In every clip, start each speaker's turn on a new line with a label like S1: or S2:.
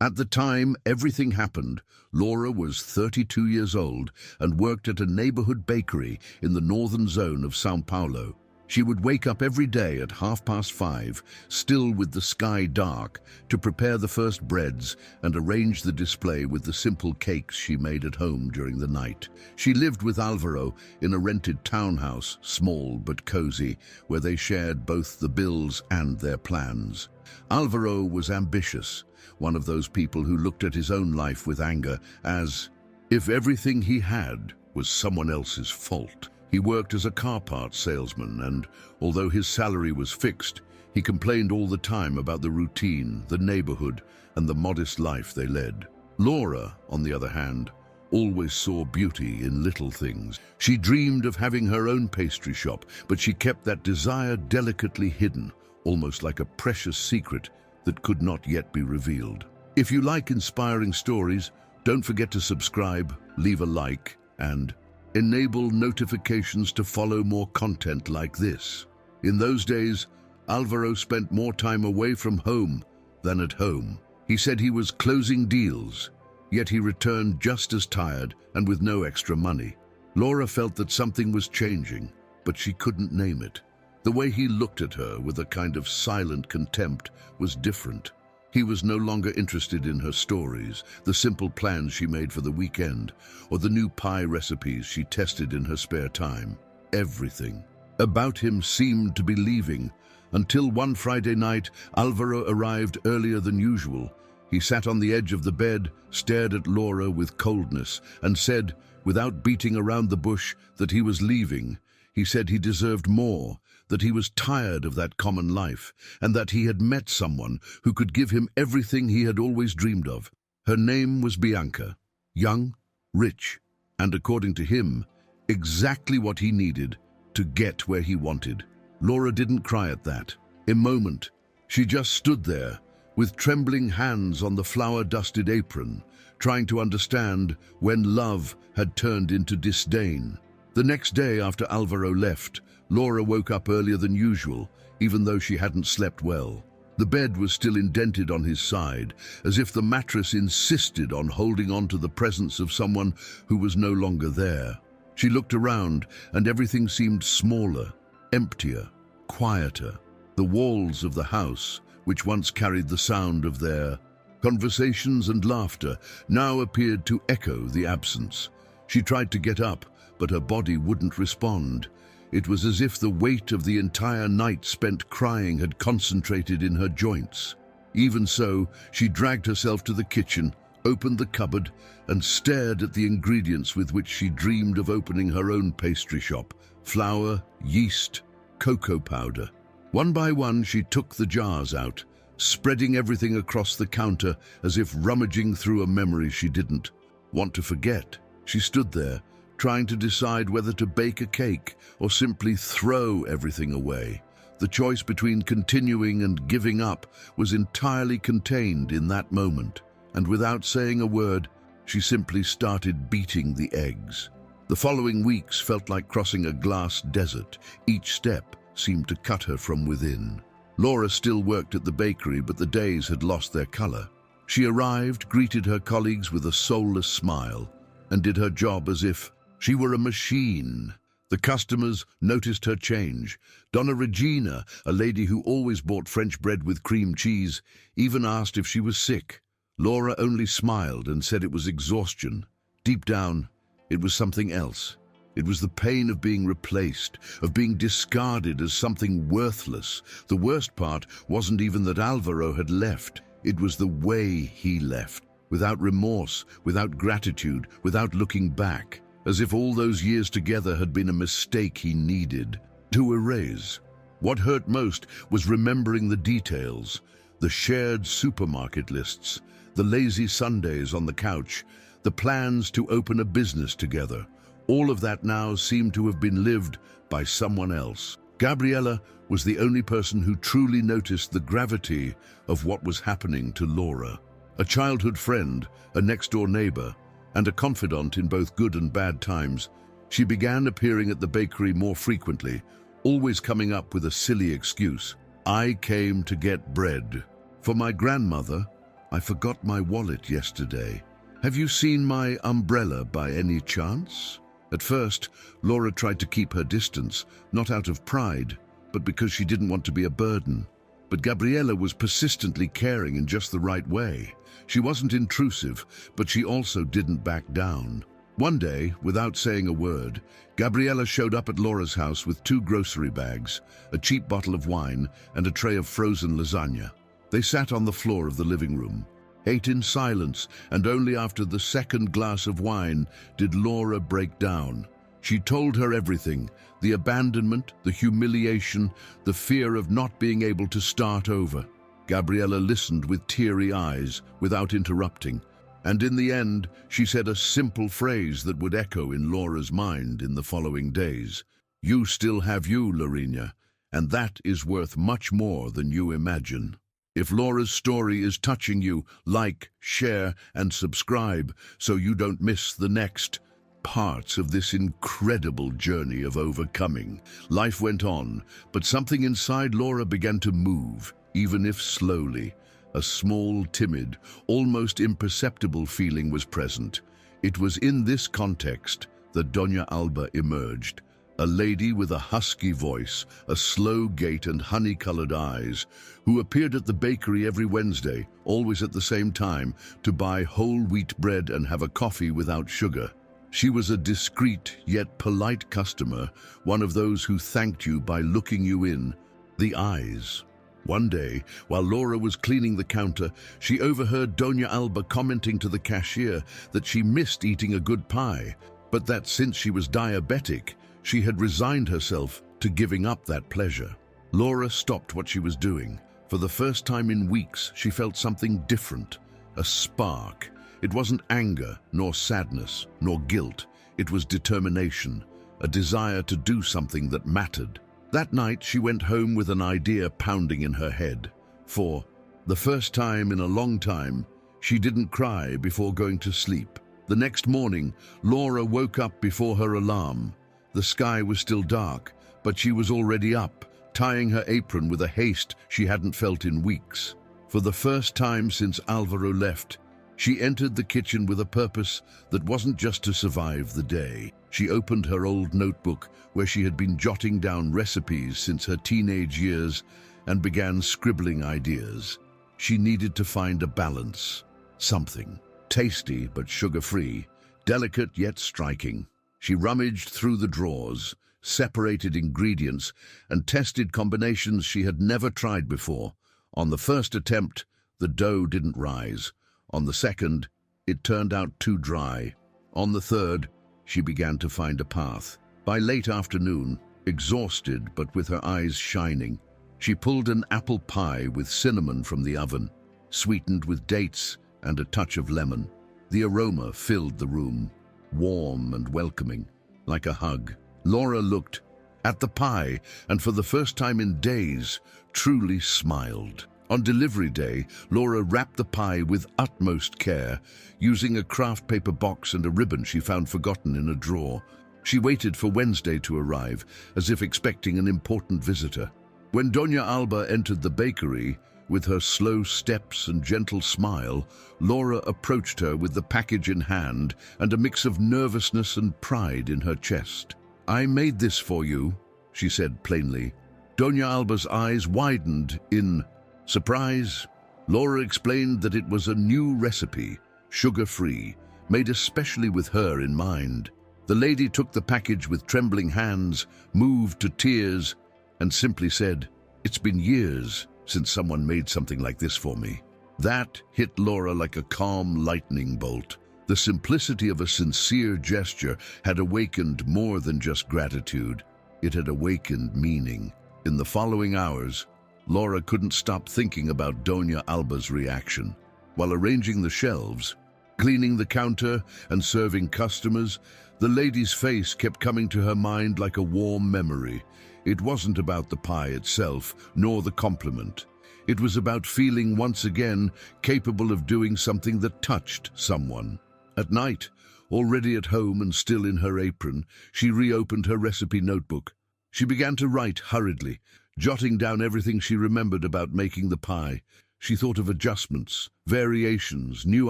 S1: At the time everything happened, Laura was 32 years old and worked at a neighborhood bakery in the northern zone of São Paulo. She would wake up every day at 5:30, still with the sky dark, to prepare the first breads and arrange the display with the simple cakes she made at home during the night. She lived with Alvaro in a rented townhouse, small but cozy, where they shared both the bills and their plans. Alvaro was ambitious, one of those people who looked at his own life with anger, as if everything he had was someone else's fault. He worked as a car parts salesman, and although his salary was fixed, he complained all the time about the routine, the neighborhood, and the modest life they led. Laura, on the other hand, always saw beauty in little things. She dreamed of having her own pastry shop, but she kept that desire delicately hidden, almost like a precious secret that could not yet be revealed. If you like inspiring stories, don't forget to subscribe, leave a like, and enable notifications to follow more content like this. In those days, Alvaro spent more time away from home than at home. He said he was closing deals, yet he returned just as tired and with no extra money. Laura felt that something was changing, but she couldn't name it. The way he looked at her with a kind of silent contempt was different. He was no longer interested in her stories, the simple plans she made for the weekend, or the new pie recipes she tested in her spare time. Everything about him seemed to be leaving, until one Friday night, Alvaro arrived earlier than usual. He sat on the edge of the bed, stared at Laura with coldness, and said, without beating around the bush, that he was leaving. He said he deserved more, that he was tired of that common life, and that he had met someone who could give him everything he had always dreamed of. Her name was Bianca, young, rich, and according to him, exactly what he needed to get where he wanted. Laura didn't cry at that. A moment, she just stood there, with trembling hands on the flour-dusted apron, trying to understand when love had turned into disdain. The next day after Alvaro left, Laura woke up earlier than usual, even though she hadn't slept well. The bed was still indented on his side, as if the mattress insisted on holding on to the presence of someone who was no longer there. She looked around, and everything seemed smaller, emptier, quieter. The walls of the house, which once carried the sound of their conversations and laughter, now appeared to echo the absence. She tried to get up, but her body wouldn't respond. It was as if the weight of the entire night spent crying had concentrated in her joints. Even so, she dragged herself to the kitchen, opened the cupboard, and stared at the ingredients with which she dreamed of opening her own pastry shop: flour, yeast, cocoa powder. One by one, she took the jars out, spreading everything across the counter as if rummaging through a memory she didn't want to forget. She stood there, trying to decide whether to bake a cake or simply throw everything away. The choice between continuing and giving up was entirely contained in that moment, and without saying a word, she simply started beating the eggs. The following weeks felt like crossing a glass desert. Each step seemed to cut her from within. Laura still worked at the bakery, but the days had lost their color. She arrived, greeted her colleagues with a soulless smile, and did her job as if she were a machine. The customers noticed her change. Donna Regina, a lady who always bought French bread with cream cheese, even asked if she was sick. Laura only smiled and said it was exhaustion. Deep down, it was something else. It was the pain of being replaced, of being discarded as something worthless. The worst part wasn't even that Alvaro had left. It was the way he left, without remorse, without gratitude, without looking back, as if all those years together had been a mistake he needed to erase. What hurt most was remembering the details: the shared supermarket lists, the lazy Sundays on the couch, the plans to open a business together. All of that now seemed to have been lived by someone else. Gabriella was the only person who truly noticed the gravity of what was happening to Laura. A childhood friend, a next-door neighbor, and a confidant in both good and bad times, she began appearing at the bakery more frequently, always coming up with a silly excuse. "I came to get bread. For my grandmother, I forgot my wallet yesterday. Have you seen my umbrella by any chance? At first, Laura tried to keep her distance, not out of pride, but because she didn't want to be a burden. But Gabriella was persistently caring in just the right way. She wasn't intrusive, but she also didn't back down. One day, without saying a word, Gabriella showed up at Laura's house with 2 grocery bags, a cheap bottle of wine, and a tray of frozen lasagna. They sat on the floor of the living room, ate in silence, and only after the second glass of wine did Laura break down. She told her everything: the abandonment, the humiliation, the fear of not being able to start over. Gabriella listened with teary eyes, without interrupting, and in the end, she said a simple phrase that would echo in Laura's mind in the following days. "You still have you, Lorena, and that is worth much more than you imagine." If Laura's story is touching you, like, share, and subscribe so you don't miss the next parts of this incredible journey of overcoming. Life went on, but something inside Laura began to move, even if slowly. A small, timid, almost imperceptible feeling was present. It was in this context that Doña Alba emerged. A lady with a husky voice, a slow gait and honey-colored eyes, who appeared at the bakery every Wednesday, always at the same time, to buy whole wheat bread and have a coffee without sugar. She was a discreet yet polite customer, one of those who thanked you by looking you in the eyes. One day, while Laura was cleaning the counter, she overheard Doña Alba commenting to the cashier that she missed eating a good pie, but that since she was diabetic, she had resigned herself to giving up that pleasure. Laura stopped what she was doing. For the first time in weeks, she felt something different, a spark. It wasn't anger, nor sadness, nor guilt. It was determination, a desire to do something that mattered. That night, she went home with an idea pounding in her head. For the first time in a long time, she didn't cry before going to sleep. The next morning, Laura woke up before her alarm. The sky was still dark, but she was already up, tying her apron with a haste she hadn't felt in weeks. For the first time since Alvaro left, she entered the kitchen with a purpose that wasn't just to survive the day. She opened her old notebook where she had been jotting down recipes since her teenage years and began scribbling ideas. She needed to find a balance, something tasty but sugar-free, delicate yet striking. She rummaged through the drawers, separated ingredients, and tested combinations she had never tried before. On the first attempt, the dough didn't rise. On the second, it turned out too dry. On the third, she began to find a path. By late afternoon, exhausted but with her eyes shining, she pulled an apple pie with cinnamon from the oven, sweetened with dates and a touch of lemon. The aroma filled the room, warm and welcoming, like a hug. Laura looked at the pie and for the first time in days, truly smiled. On delivery day, Laura wrapped the pie with utmost care, using a craft paper box and a ribbon she found forgotten in a drawer. She waited for Wednesday to arrive, as if expecting an important visitor. When Doña Alba entered the bakery, with her slow steps and gentle smile, Laura approached her with the package in hand and a mix of nervousness and pride in her chest. "I made this for you," she said plainly. Doña Alba's eyes widened in surprise. Laura explained that it was a new recipe, sugar-free, made especially with her in mind. The lady took the package with trembling hands, moved to tears, and simply said, "It's been years since someone made something like this for me." That hit Laura like a calm lightning bolt. The simplicity of a sincere gesture had awakened more than just gratitude. It had awakened meaning. In the following hours, Laura couldn't stop thinking about Doña Alba's reaction. While arranging the shelves, cleaning the counter, and serving customers, the lady's face kept coming to her mind like a warm memory. It wasn't about the pie itself, nor the compliment. It was about feeling once again capable of doing something that touched someone. At night, already at home and still in her apron, she reopened her recipe notebook. She began to write hurriedly, jotting down everything she remembered about making the pie. She thought of adjustments, variations, new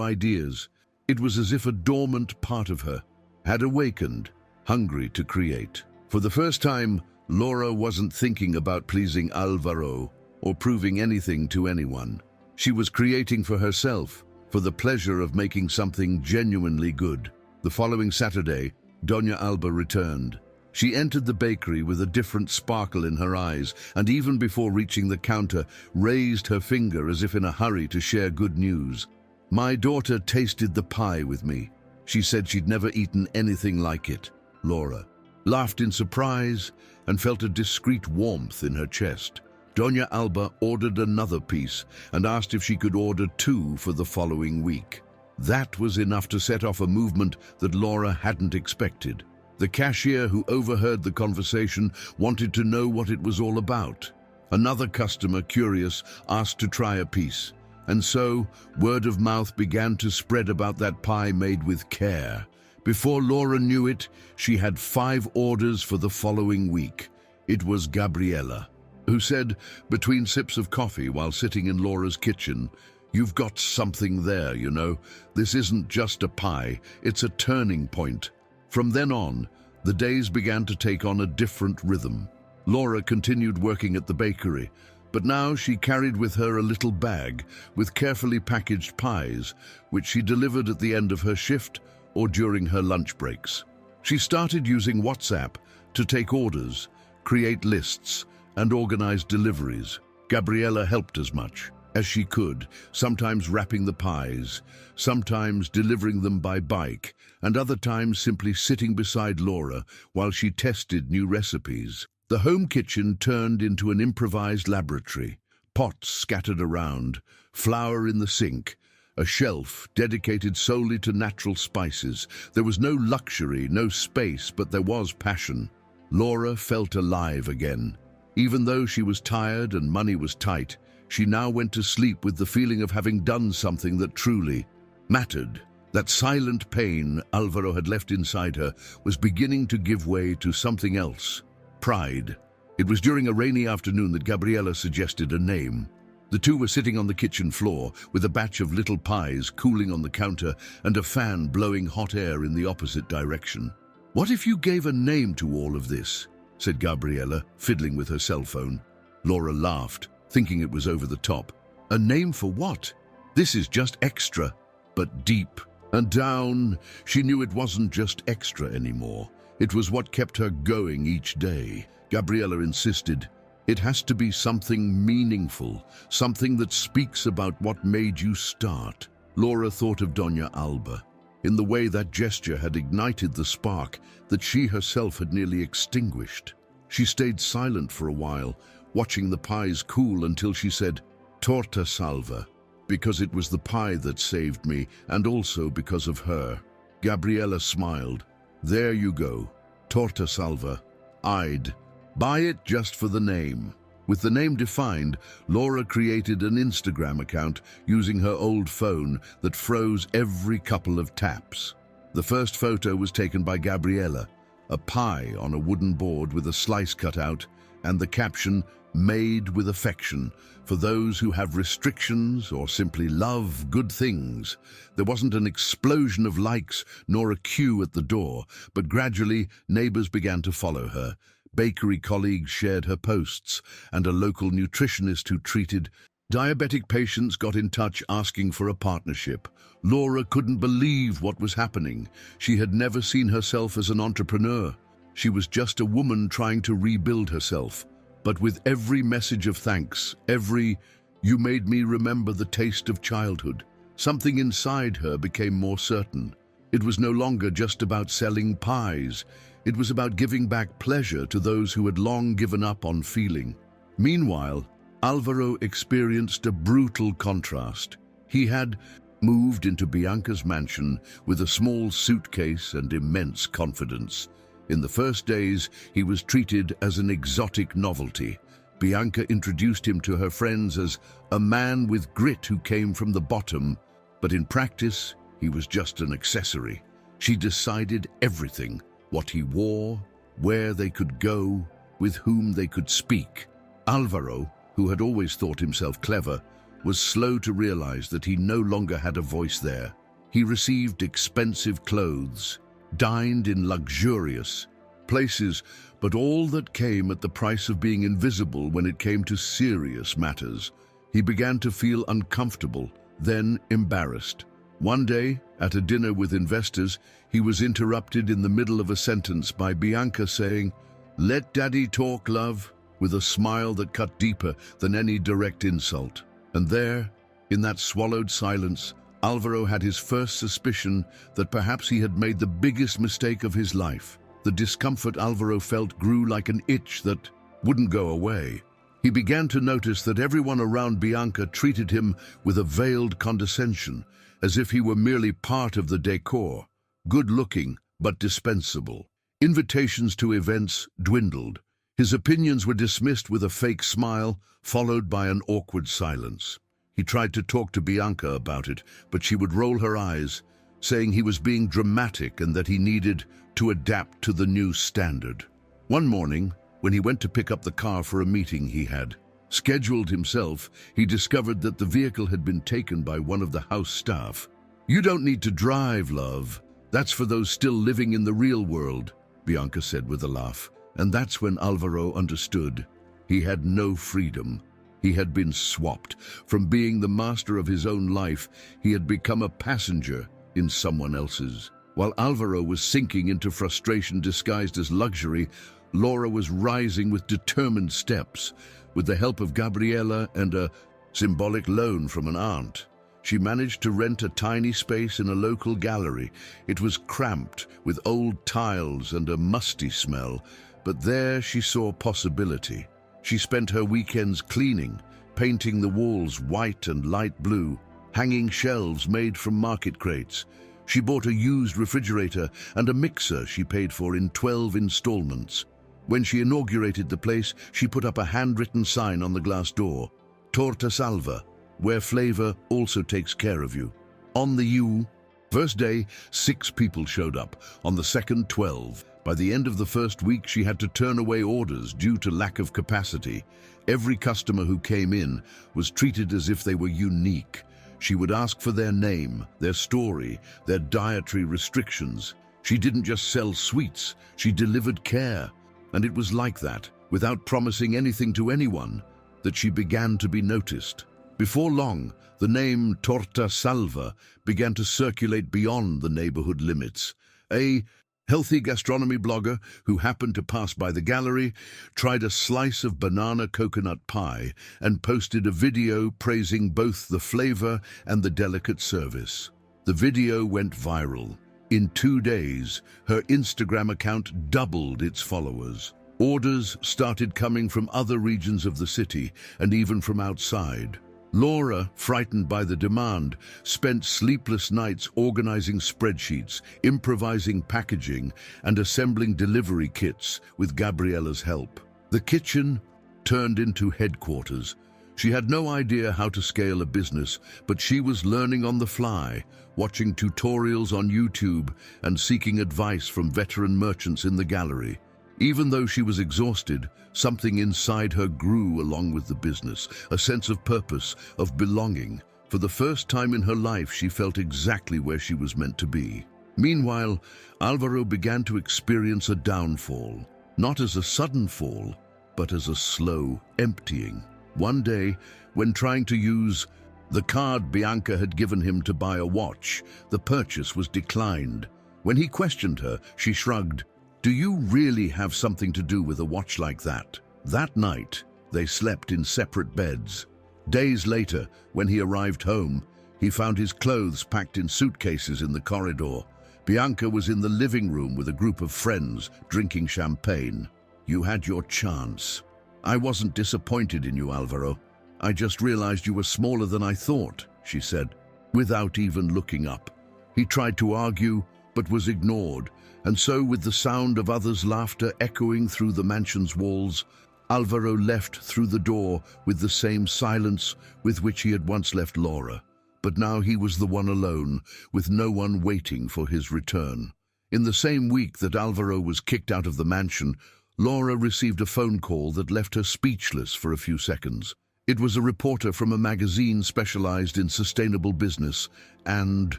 S1: ideas. It was as if a dormant part of her had awakened, hungry to create. For the first time, Laura wasn't thinking about pleasing Alvaro or proving anything to anyone. She was creating for herself, for the pleasure of making something genuinely good. The following Saturday, Doña Alba returned. She entered the bakery with a different sparkle in her eyes, and even before reaching the counter, raised her finger as if in a hurry to share good news. "My daughter tasted the pie with me. She said she'd never eaten anything like it." Laura laughed in surprise and felt a discreet warmth in her chest. Doña Alba ordered another piece and asked if she could order 2 for the following week. That was enough to set off a movement that Laura hadn't expected. The cashier who overheard the conversation wanted to know what it was all about. Another customer, curious, asked to try a piece. And so, word of mouth began to spread about that pie made with care. Before Laura knew it, she had 5 orders for the following week. It was Gabriela, who said, between sips of coffee while sitting in Laura's kitchen, "You've got something there, you know. This isn't just a pie, it's a turning point." From then on, the days began to take on a different rhythm. Laura continued working at the bakery, but now she carried with her a little bag with carefully packaged pies, which she delivered at the end of her shift or during her lunch breaks. She started using WhatsApp to take orders, create lists, and organize deliveries. Gabriela helped as much as she could, sometimes wrapping the pies, sometimes delivering them by bike, and other times simply sitting beside Laura while she tested new recipes. The home kitchen turned into an improvised laboratory, pots scattered around, flour in the sink, a shelf dedicated solely to natural spices. There was no luxury, no space, but there was passion. Laura felt alive again. Even though she was tired and money was tight, she now went to sleep with the feeling of having done something that truly mattered. That silent pain Alvaro had left inside her was beginning to give way to something else: pride. It was during a rainy afternoon that Gabriela suggested a name. The two were sitting on the kitchen floor with a batch of little pies cooling on the counter and a fan blowing hot air in the opposite direction. "What if you gave a name to all of this?" said Gabriela, fiddling with her cell phone. Laura laughed, thinking it was over the top. "A name for what? This is just extra." But deep and down, she knew it wasn't just extra anymore. It was what kept her going each day. Gabriela insisted, "It has to be something meaningful, something that speaks about what made you start." Laura thought of Doña Alba, in the way that gesture had ignited the spark that she herself had nearly extinguished. She stayed silent for a while, watching the pies cool until she said, "Torta salva," because it was the pie that saved me, and also because of her. Gabriela smiled. "There you go, torta salva. I'd buy it just for the name." With the name defined, Laura created an Instagram account using her old phone that froze every couple of taps. The first photo was taken by Gabriela, a pie on a wooden board with a slice cut out, and the caption, "Made with affection, for those who have restrictions or simply love good things." There wasn't an explosion of likes nor a queue at the door, but gradually neighbors began to follow her. Bakery colleagues shared her posts, and a local nutritionist who treated diabetic patients got in touch asking for a partnership. Laura couldn't believe what was happening. She had never seen herself as an entrepreneur. She was just a woman trying to rebuild herself. But with every message of thanks, every "you made me remember the taste of childhood," something inside her became more certain. It was no longer just about selling pies. It was about giving back pleasure to those who had long given up on feeling. Meanwhile, Alvaro experienced a brutal contrast. He had moved into Bianca's mansion with a small suitcase and immense confidence. In the first days, he was treated as an exotic novelty. Bianca introduced him to her friends as a man with grit who came from the bottom, but in practice, he was just an accessory. She decided everything: what he wore, where they could go, with whom they could speak. Alvaro, who had always thought himself clever, was slow to realize that he no longer had a voice there. He received expensive clothes, dined in luxurious places, but all that came at the price of being invisible when it came to serious matters. He began to feel uncomfortable, then embarrassed. One day, at a dinner with investors, he was interrupted in the middle of a sentence by Bianca saying, "Let Daddy talk, love," with a smile that cut deeper than any direct insult. And there, in that swallowed silence, Alvaro had his first suspicion that perhaps he had made the biggest mistake of his life. The discomfort Alvaro felt grew like an itch that wouldn't go away. He began to notice that everyone around Bianca treated him with a veiled condescension, as if he were merely part of the decor, good-looking but dispensable. Invitations to events dwindled. His opinions were dismissed with a fake smile, followed by an awkward silence. He tried to talk to Bianca about it, but she would roll her eyes, saying he was being dramatic and that he needed to adapt to the new standard. One morning, when he went to pick up the car for a meeting he had scheduled himself, he discovered that the vehicle had been taken by one of the house staff. "You don't need to drive, love. That's for those still living in the real world," Bianca said with a laugh. And that's when Alvaro understood. He had no freedom. He had been swapped. From being the master of his own life, he had become a passenger in someone else's. While Alvaro was sinking into frustration disguised as luxury, Laura was rising with determined steps. With the help of Gabriela and a symbolic loan from an aunt, she managed to rent a tiny space in a local gallery. It was cramped, with old tiles and a musty smell, but there she saw possibility. She spent her weekends cleaning, painting the walls white and light blue, hanging shelves made from market crates. She bought a used refrigerator and a mixer she paid for in 12 installments. When she inaugurated the place, she put up a handwritten sign on the glass door, "Torta Salva, where flavor also takes care of you." On the U. First day, 6 people showed up. On the second, 12. By the end of the first week, she had to turn away orders due to lack of capacity. Every customer who came in was treated as if they were unique. She would ask for their name, their story, their dietary restrictions. She didn't just sell sweets, she delivered care. And it was like that, without promising anything to anyone, that she began to be noticed. Before long, the name Torta Salva began to circulate beyond the neighborhood limits. A healthy gastronomy blogger who happened to pass by the gallery tried a slice of banana coconut pie and posted a video praising both the flavor and the delicate service. The video went viral. In 2 days, her Instagram account doubled its followers. Orders started coming from other regions of the city and even from outside. Laura, frightened by the demand, spent sleepless nights organizing spreadsheets, improvising packaging, and assembling delivery kits with Gabriela's help. The kitchen turned into headquarters. She had no idea how to scale a business, but she was learning on the fly, watching tutorials on YouTube and seeking advice from veteran merchants in the gallery. Even though she was exhausted, something inside her grew along with the business, a sense of purpose, of belonging. For the first time in her life, she felt exactly where she was meant to be. Meanwhile, Alvaro began to experience a downfall, not as a sudden fall, but as a slow emptying. One day, when trying to use the card Bianca had given him to buy a watch, the purchase was declined. When he questioned her, she shrugged. "Do you really have something to do with a watch like that?" That night, they slept in separate beds. Days later, when he arrived home, he found his clothes packed in suitcases in the corridor. Bianca was in the living room with a group of friends, drinking champagne. "You had your chance. I wasn't disappointed in you, Alvaro. I just realized you were smaller than I thought," she said, without even looking up. He tried to argue, but was ignored, and so, with the sound of others' laughter echoing through the mansion's walls, Alvaro left through the door with the same silence with which he had once left Laura. But now he was the one alone, with no one waiting for his return. In the same week that Alvaro was kicked out of the mansion, Laura received a phone call that left her speechless for a few seconds. It was a reporter from a magazine specialized in sustainable business and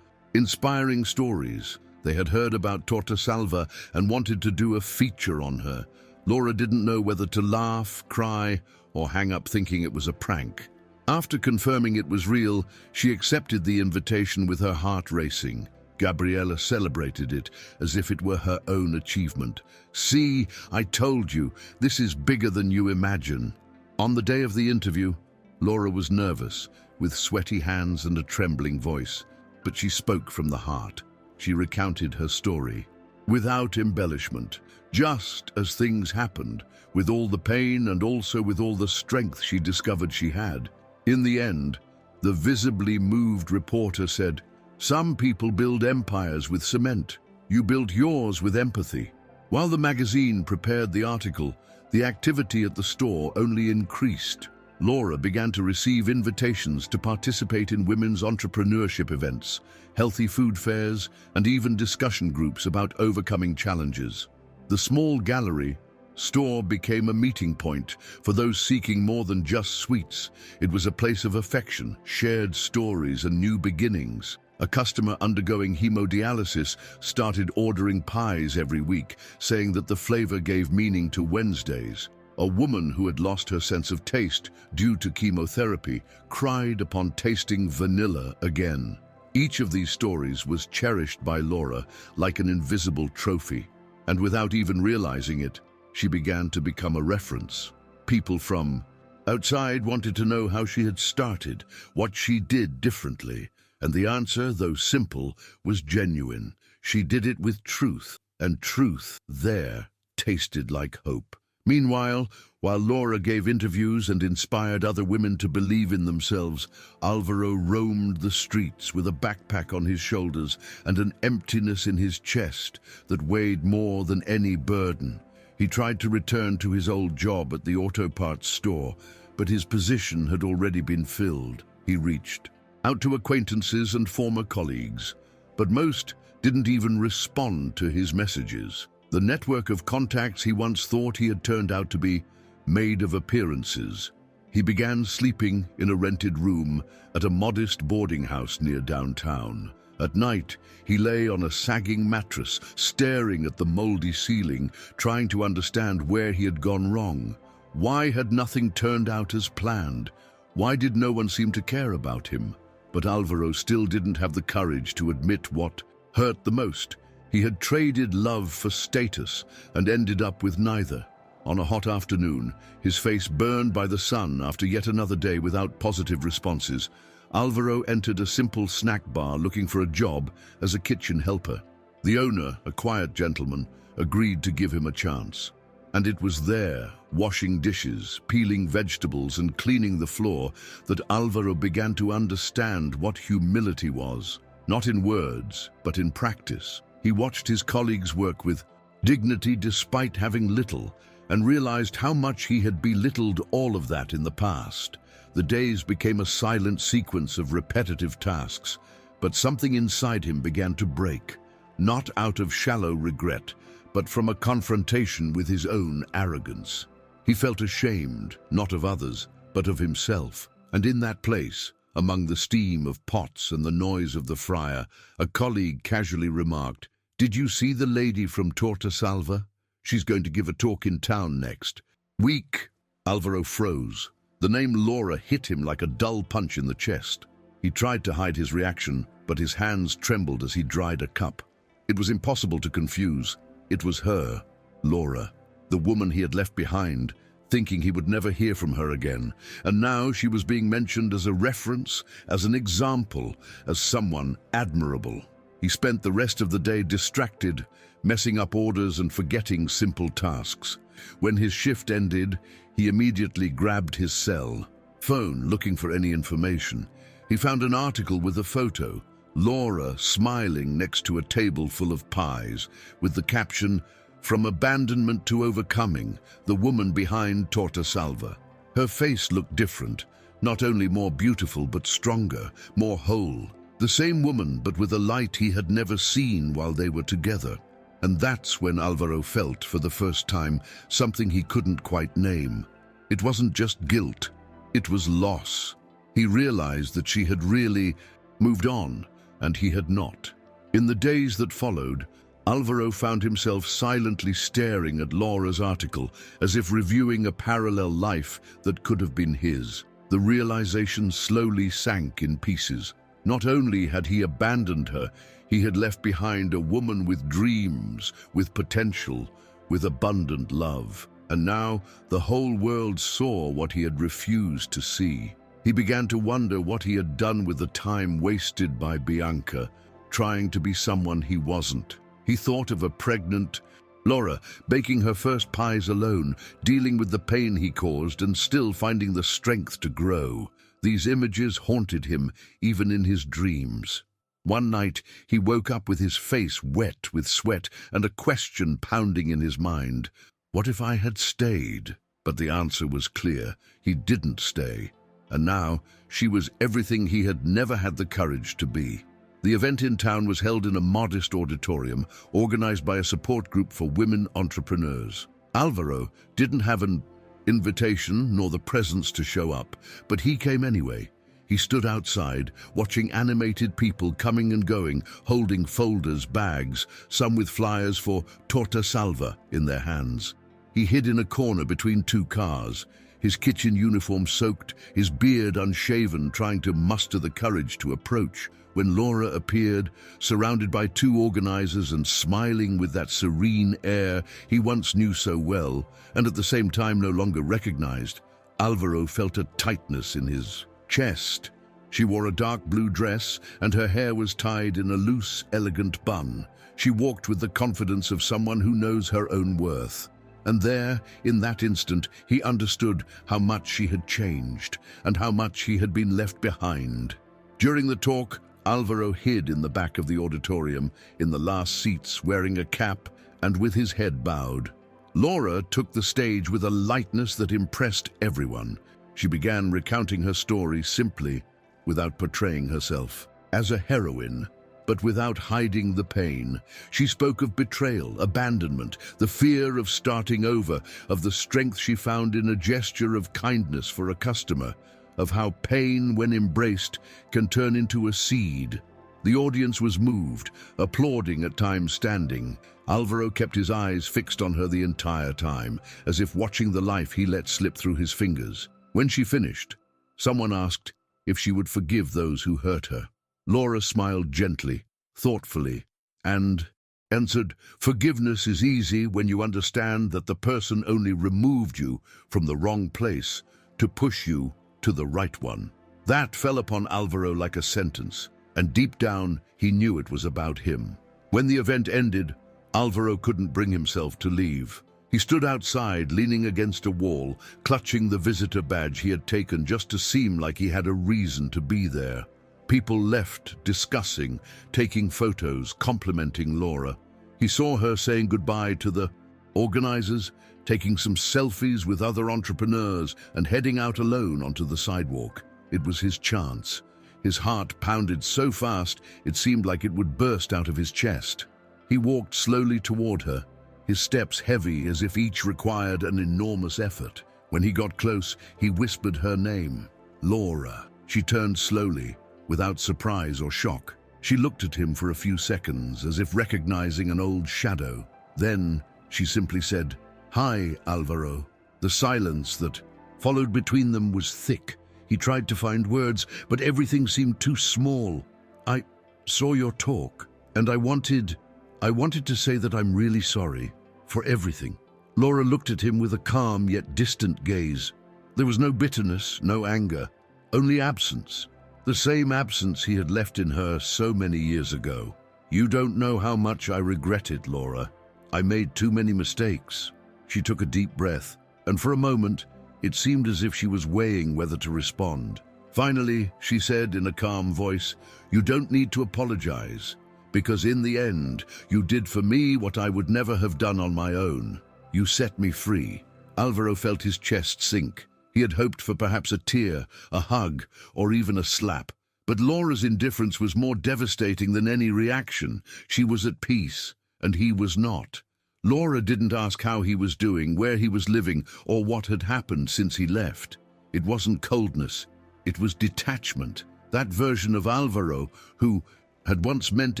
S1: inspiring stories. They had heard about Tortosalva and wanted to do a feature on her. Laura didn't know whether to laugh, cry, or hang up thinking it was a prank. After confirming it was real, she accepted the invitation with her heart racing. Gabriella celebrated it as if it were her own achievement. "See, I told you, this is bigger than you imagine." On the day of the interview, Laura was nervous, with sweaty hands and a trembling voice, but she spoke from the heart. She recounted her story, without embellishment, just as things happened, with all the pain and also with all the strength she discovered she had. In the end, the visibly moved reporter said, "Some people build empires with cement. You built yours with empathy." While the magazine prepared the article, the activity at the store only increased. Laura began to receive invitations to participate in women's entrepreneurship events, healthy food fairs, and even discussion groups about overcoming challenges. The small gallery store became a meeting point for those seeking more than just sweets. It was a place of affection, shared stories, and new beginnings. A customer undergoing hemodialysis started ordering pies every week, saying that the flavor gave meaning to Wednesdays. A woman who had lost her sense of taste due to chemotherapy cried upon tasting vanilla again. Each of these stories was cherished by Laura like an invisible trophy, and without even realizing it, she began to become a reference. People from outside wanted to know how she had started, what she did differently. And the answer, though simple, was genuine. She did it with truth, and truth there tasted like hope. Meanwhile, while Laura gave interviews and inspired other women to believe in themselves, Alvaro roamed the streets with a backpack on his shoulders and an emptiness in his chest that weighed more than any burden. He tried to return to his old job at the auto parts store, but his position had already been filled. He reached out to acquaintances and former colleagues, but most didn't even respond to his messages. The network of contacts he once thought he had turned out to be made of appearances. He began sleeping in a rented room at a modest boarding house near downtown. At night, he lay on a sagging mattress, staring at the moldy ceiling, trying to understand where he had gone wrong. Why had nothing turned out as planned? Why did no one seem to care about him? But Alvaro still didn't have the courage to admit what hurt the most. He had traded love for status and ended up with neither. On a hot afternoon, his face burned by the sun after yet another day without positive responses, Alvaro entered a simple snack bar looking for a job as a kitchen helper. The owner, a quiet gentleman, agreed to give him a chance. And it was there, washing dishes, peeling vegetables, and cleaning the floor, that Alvaro began to understand what humility was. Not in words, but in practice. He watched his colleagues work with dignity despite having little, and realized how much he had belittled all of that in the past. The days became a silent sequence of repetitive tasks, but something inside him began to break, not out of shallow regret, but from a confrontation with his own arrogance. He felt ashamed, not of others, but of himself. And in that place, among the steam of pots and the noise of the fryer, a colleague casually remarked, "Did you see the lady from Tortosalva? She's going to give a talk in town next." Weak, Alvaro froze. The name Laura hit him like a dull punch in the chest. He tried to hide his reaction, but his hands trembled as he dried a cup. It was impossible to confuse. It was her, Laura, the woman he had left behind, thinking he would never hear from her again. And now she was being mentioned as a reference, as an example, as someone admirable. He spent the rest of the day distracted, messing up orders and forgetting simple tasks. When his shift ended, he immediately grabbed his cell phone, looking for any information. He found an article with a photo, Laura smiling next to a table full of pies, with the caption, "From abandonment to overcoming, the woman behind Tortosalva." Her face looked different, not only more beautiful but stronger, more whole. The same woman, but with a light he had never seen while they were together. And that's when Alvaro felt, for the first time, something he couldn't quite name. It wasn't just guilt. It was loss. He realized that she had really moved on, and he had not. In the days that followed, Alvaro found himself silently staring at Laura's article, as if reviewing a parallel life that could have been his. The realization slowly sank in pieces. Not only had he abandoned her, he had left behind a woman with dreams, with potential, with abundant love. And now the whole world saw what he had refused to see. He began to wonder what he had done with the time wasted by Bianca, trying to be someone he wasn't. He thought of a pregnant Laura, baking her first pies alone, dealing with the pain he caused and still finding the strength to grow. These images haunted him, even in his dreams. One night, he woke up with his face wet with sweat and a question pounding in his mind. What if I had stayed? But the answer was clear. He didn't stay. And now, she was everything he had never had the courage to be. The event in town was held in a modest auditorium, organized by a support group for women entrepreneurs. Alvaro didn't have an invitation nor the presence to show up, but he came anyway. He stood outside, watching animated people coming and going, holding folders, bags, some with flyers for torta salva in their hands. He hid in a corner between two cars, his kitchen uniform soaked, his beard unshaven, trying to muster the courage to approach. When Laura appeared, surrounded by two organizers and smiling with that serene air he once knew so well, and at the same time no longer recognized, Alvaro felt a tightness in his chest. She wore a dark blue dress, and her hair was tied in a loose, elegant bun. She walked with the confidence of someone who knows her own worth. And there, in that instant, he understood how much she had changed, and how much he had been left behind. During the talk, Alvaro hid in the back of the auditorium, in the last seats, wearing a cap and with his head bowed. Laura took the stage with a lightness that impressed everyone. She began recounting her story simply, without portraying herself as a heroine, but without hiding the pain. She spoke of betrayal, abandonment, the fear of starting over, of the strength she found in a gesture of kindness for a customer, of how pain, when embraced, can turn into a seed. The audience was moved, applauding, at times standing. Alvaro kept his eyes fixed on her the entire time, as if watching the life he let slip through his fingers. When she finished, someone asked if she would forgive those who hurt her. Laura smiled gently, thoughtfully, and answered, "Forgiveness is easy when you understand that the person only removed you from the wrong place to push you to the right one." That fell upon Alvaro like a sentence, and deep down he knew it was about him. When the event ended, Alvaro couldn't bring himself to leave. He stood outside, leaning against a wall, clutching the visitor badge he had taken just to seem like he had a reason to be there. People left, discussing, taking photos, complimenting Laura. He saw her saying goodbye to the organizers, taking some selfies with other entrepreneurs, and heading out alone onto the sidewalk. It was his chance. His heart pounded so fast it seemed like it would burst out of his chest. He walked slowly toward her, his steps heavy as if each required an enormous effort. When he got close, he whispered her name, Laura. She turned slowly, without surprise or shock. She looked at him for a few seconds, as if recognizing an old shadow. Then she simply said, "Hi, Alvaro." The silence that followed between them was thick. He tried to find words, but everything seemed too small. "I saw your talk, and I wanted to say that I'm really sorry for everything." Laura looked at him with a calm yet distant gaze. There was no bitterness, no anger, only absence. The same absence he had left in her so many years ago. "You don't know how much I regret it, Laura. I made too many mistakes." She took a deep breath, and for a moment, it seemed as if she was weighing whether to respond. Finally, she said in a calm voice, "You don't need to apologize, because in the end, you did for me what I would never have done on my own. You set me free." Alvaro felt his chest sink. He had hoped for perhaps a tear, a hug, or even a slap. But Laura's indifference was more devastating than any reaction. She was at peace, and he was not. Laura didn't ask how he was doing, where he was living, or what had happened since he left. It wasn't coldness, it was detachment. That version of Alvaro, who had once meant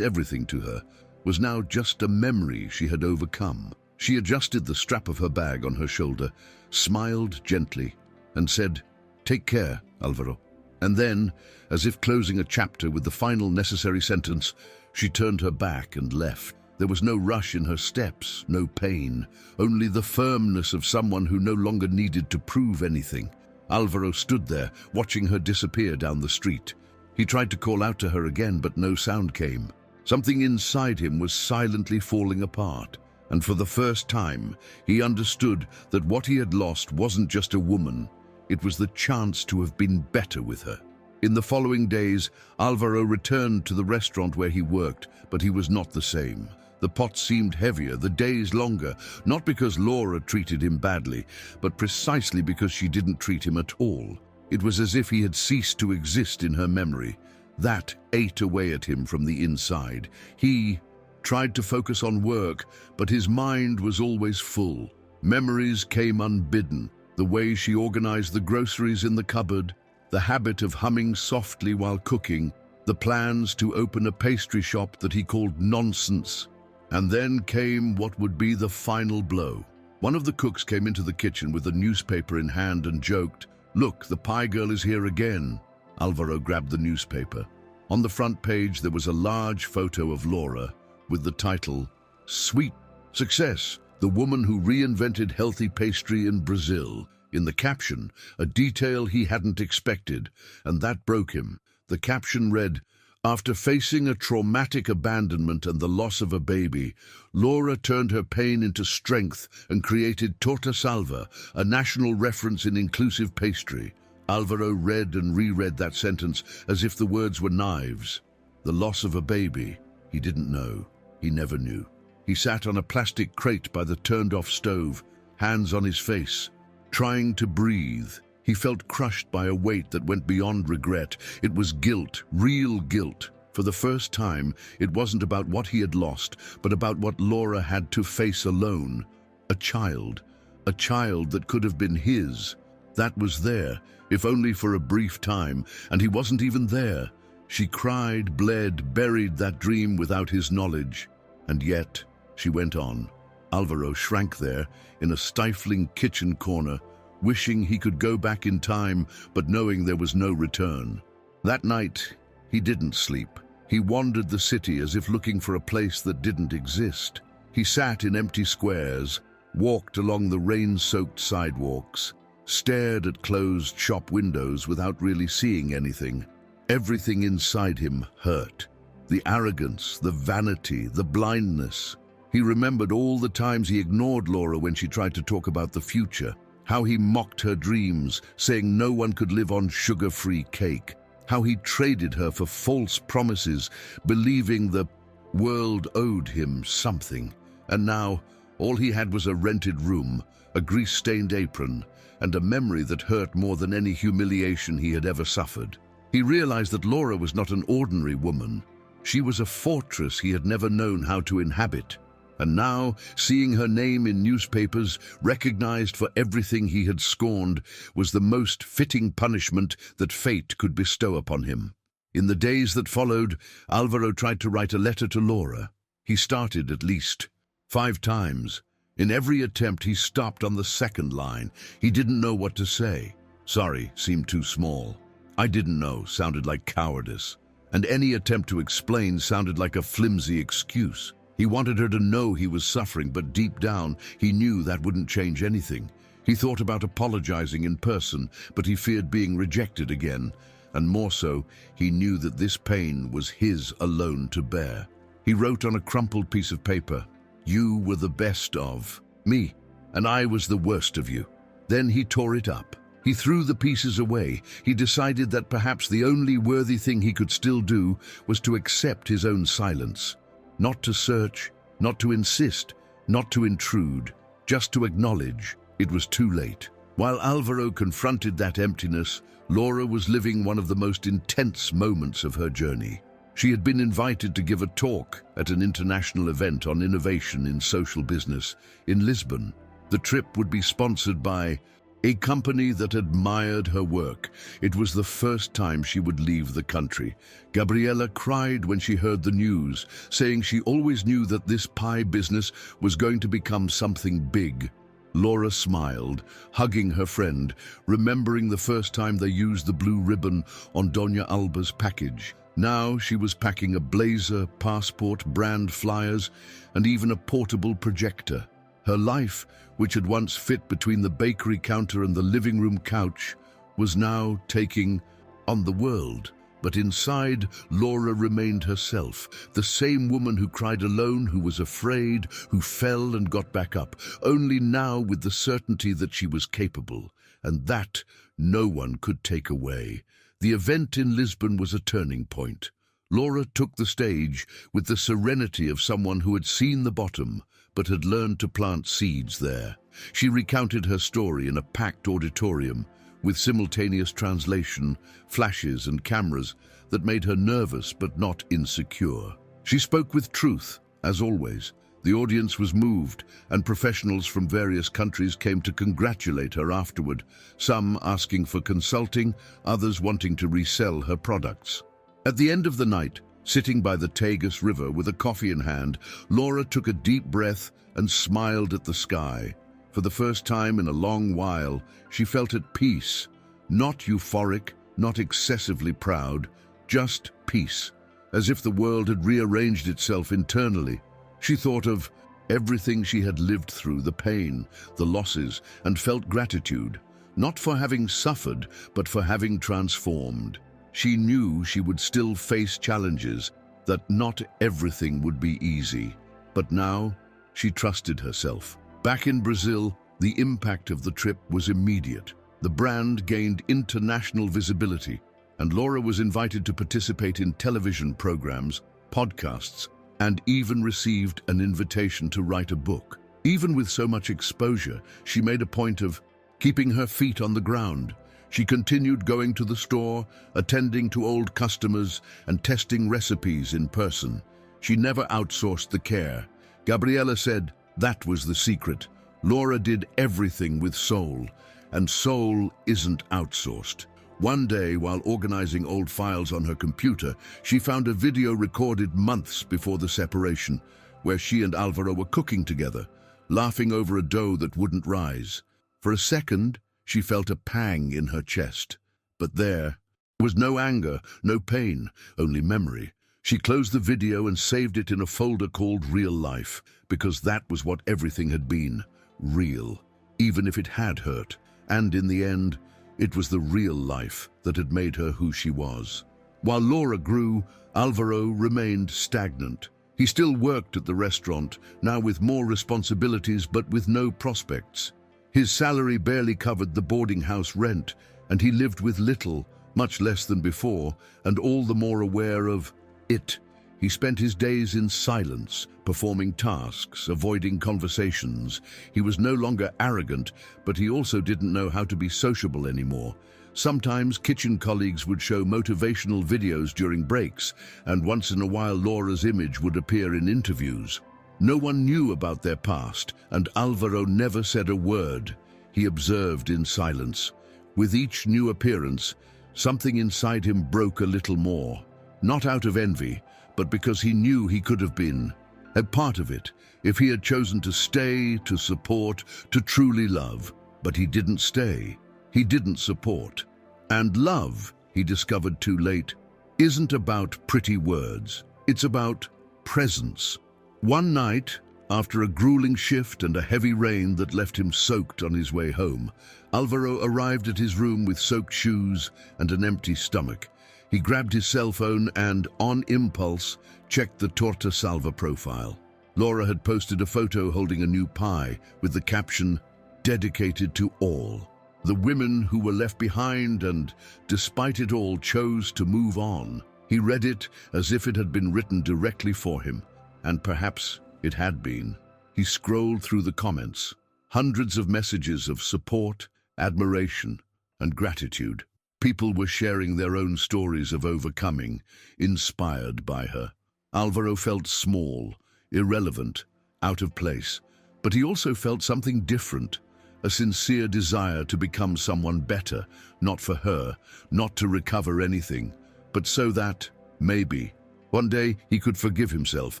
S1: everything to her, was now just a memory she had overcome. She adjusted the strap of her bag on her shoulder, smiled gently, and said, "Take care, Alvaro." And then, as if closing a chapter with the final necessary sentence, she turned her back and left. There was no rush in her steps, no pain, only the firmness of someone who no longer needed to prove anything. Alvaro stood there, watching her disappear down the street. He tried to call out to her again, but no sound came. Something inside him was silently falling apart, and for the first time, he understood that what he had lost wasn't just a woman, it was the chance to have been better with her. In the following days, Alvaro returned to the restaurant where he worked, but he was not the same. The pot seemed heavier, the days longer, not because Laura treated him badly, but precisely because she didn't treat him at all. It was as if he had ceased to exist in her memory. That ate away at him from the inside. He tried to focus on work, but his mind was always full. Memories came unbidden. The way she organized the groceries in the cupboard, the habit of humming softly while cooking, the plans to open a pastry shop that he called Nonsense. And then came what would be the final blow. One of the cooks came into the kitchen with a newspaper in hand and joked, "Look, the pie girl is here again." Alvaro grabbed the newspaper. On the front page there was a large photo of Laura with the title, "Sweet Success, the woman who reinvented healthy pastry in Brazil." In the caption, a detail he hadn't expected, and that broke him. The caption read, "After facing a traumatic abandonment and the loss of a baby, Laura turned her pain into strength and created Torta Salva, a national reference in inclusive pastry." Alvaro read and reread that sentence as if the words were knives. The loss of a baby, he didn't know. He never knew. He sat on a plastic crate by the turned-off stove, hands on his face, trying to breathe. He felt crushed by a weight that went beyond regret. It was guilt, real guilt. For the first time, it wasn't about what he had lost, but about what Laura had to face alone. A child that could have been his. That was there, if only for a brief time, and he wasn't even there. She cried, bled, buried that dream without his knowledge. And yet, she went on. Alvaro shrank there, in a stifling kitchen corner, wishing he could go back in time, but knowing there was no return. That night, he didn't sleep. He wandered the city as if looking for a place that didn't exist. He sat in empty squares, walked along the rain-soaked sidewalks, stared at closed shop windows without really seeing anything. Everything inside him hurt. The arrogance, the vanity, the blindness. He remembered all the times he ignored Laura when she tried to talk about the future. How he mocked her dreams, saying no one could live on sugar-free cake. How he traded her for false promises, believing the world owed him something. And now, all he had was a rented room, a grease-stained apron, and a memory that hurt more than any humiliation he had ever suffered. He realized that Laura was not an ordinary woman. She was a fortress he had never known how to inhabit. And now, seeing her name in newspapers, recognized for everything he had scorned, was the most fitting punishment that fate could bestow upon him. In the days that followed, Alvaro tried to write a letter to Laura. He started at least 5 times. In every attempt, he stopped on the second line. He didn't know what to say. Sorry seemed too small. I didn't know sounded like cowardice. And any attempt to explain sounded like a flimsy excuse. He wanted her to know he was suffering, but deep down, he knew that wouldn't change anything. He thought about apologizing in person, but he feared being rejected again. And more so, he knew that this pain was his alone to bear. He wrote on a crumpled piece of paper, "You were the best of me, and I was the worst of you." Then he tore it up. He threw the pieces away. He decided that perhaps the only worthy thing he could still do was to accept his own silence. Not to search, not to insist, not to intrude, just to acknowledge it was too late. While Alvaro confronted that emptiness, Laura was living one of the most intense moments of her journey. She had been invited to give a talk at an international event on innovation in social business in Lisbon. The trip would be sponsored by a company that admired her work. It was the first time she would leave the country. Gabriella cried when she heard the news, saying she always knew that this pie business was going to become something big. Laura smiled, hugging her friend, remembering the first time they used the blue ribbon on Doña Alba's package. Now she was packing a blazer, passport, brand flyers, and even a portable projector. Her life, which had once fit between the bakery counter and the living room couch, was now taking on the world. But inside, Laura remained herself, the same woman who cried alone, who was afraid, who fell and got back up, only now with the certainty that she was capable, and that no one could take away. The event in Lisbon was a turning point. Laura took the stage with the serenity of someone who had seen the bottom, but had learned to plant seeds there. She recounted her story in a packed auditorium, with simultaneous translation, flashes and cameras that made her nervous but not insecure. She spoke with truth, as always. The audience was moved, and professionals from various countries came to congratulate her afterward, some asking for consulting, others wanting to resell her products. At the end of the night, sitting by the Tagus River with a coffee in hand, Laura took a deep breath and smiled at the sky. For the first time in a long while, she felt at peace. Not euphoric, not excessively proud, just peace, as if the world had rearranged itself internally. She thought of everything she had lived through, the pain, the losses, and felt gratitude, not for having suffered, but for having transformed. She knew she would still face challenges, that not everything would be easy. But now, she trusted herself. Back in Brazil, the impact of the trip was immediate. The brand gained international visibility, and Laura was invited to participate in television programs, podcasts, and even received an invitation to write a book. Even with so much exposure, she made a point of keeping her feet on the ground. She continued going to the store, attending to old customers, and testing recipes in person. She never outsourced the care. Gabriella said that was the secret. Laura did everything with soul, and soul isn't outsourced. One day, while organizing old files on her computer, she found a video recorded months before the separation, where she and Alvaro were cooking together, laughing over a dough that wouldn't rise. For a second, she felt a pang in her chest. But there was no anger, no pain, only memory. She closed the video and saved it in a folder called Real Life, because that was what everything had been, real, even if it had hurt. And in the end, it was the real life that had made her who she was. While Laura grew, Alvaro remained stagnant. He still worked at the restaurant, now with more responsibilities but with no prospects. His salary barely covered the boarding house rent, and he lived with little, much less than before, and all the more aware of it. He spent his days in silence, performing tasks, avoiding conversations. He was no longer arrogant, but he also didn't know how to be sociable anymore. Sometimes kitchen colleagues would show motivational videos during breaks, and once in a while Laura's image would appear in interviews. No one knew about their past, and Alvaro never said a word. He observed in silence. With each new appearance, something inside him broke a little more. Not out of envy, but because he knew he could have been a part of it, if he had chosen to stay, to support, to truly love. But he didn't stay. He didn't support. And love, he discovered too late, isn't about pretty words. It's about presence. One night, after a grueling shift and a heavy rain that left him soaked on his way home, Alvaro arrived at his room with soaked shoes and an empty stomach. He grabbed his cell phone and, on impulse, checked the Torta Salva profile. Laura had posted a photo holding a new pie with the caption, "Dedicated to all." The women who were left behind and, despite it all, chose to move on. He read it as if it had been written directly for him, and perhaps it had been. He scrolled through the comments, hundreds of messages of support, admiration, and gratitude. People were sharing their own stories of overcoming, inspired by her. Alvaro felt small, irrelevant, out of place, but he also felt something different, a sincere desire to become someone better, not for her, not to recover anything, but so that, maybe, one day he could forgive himself.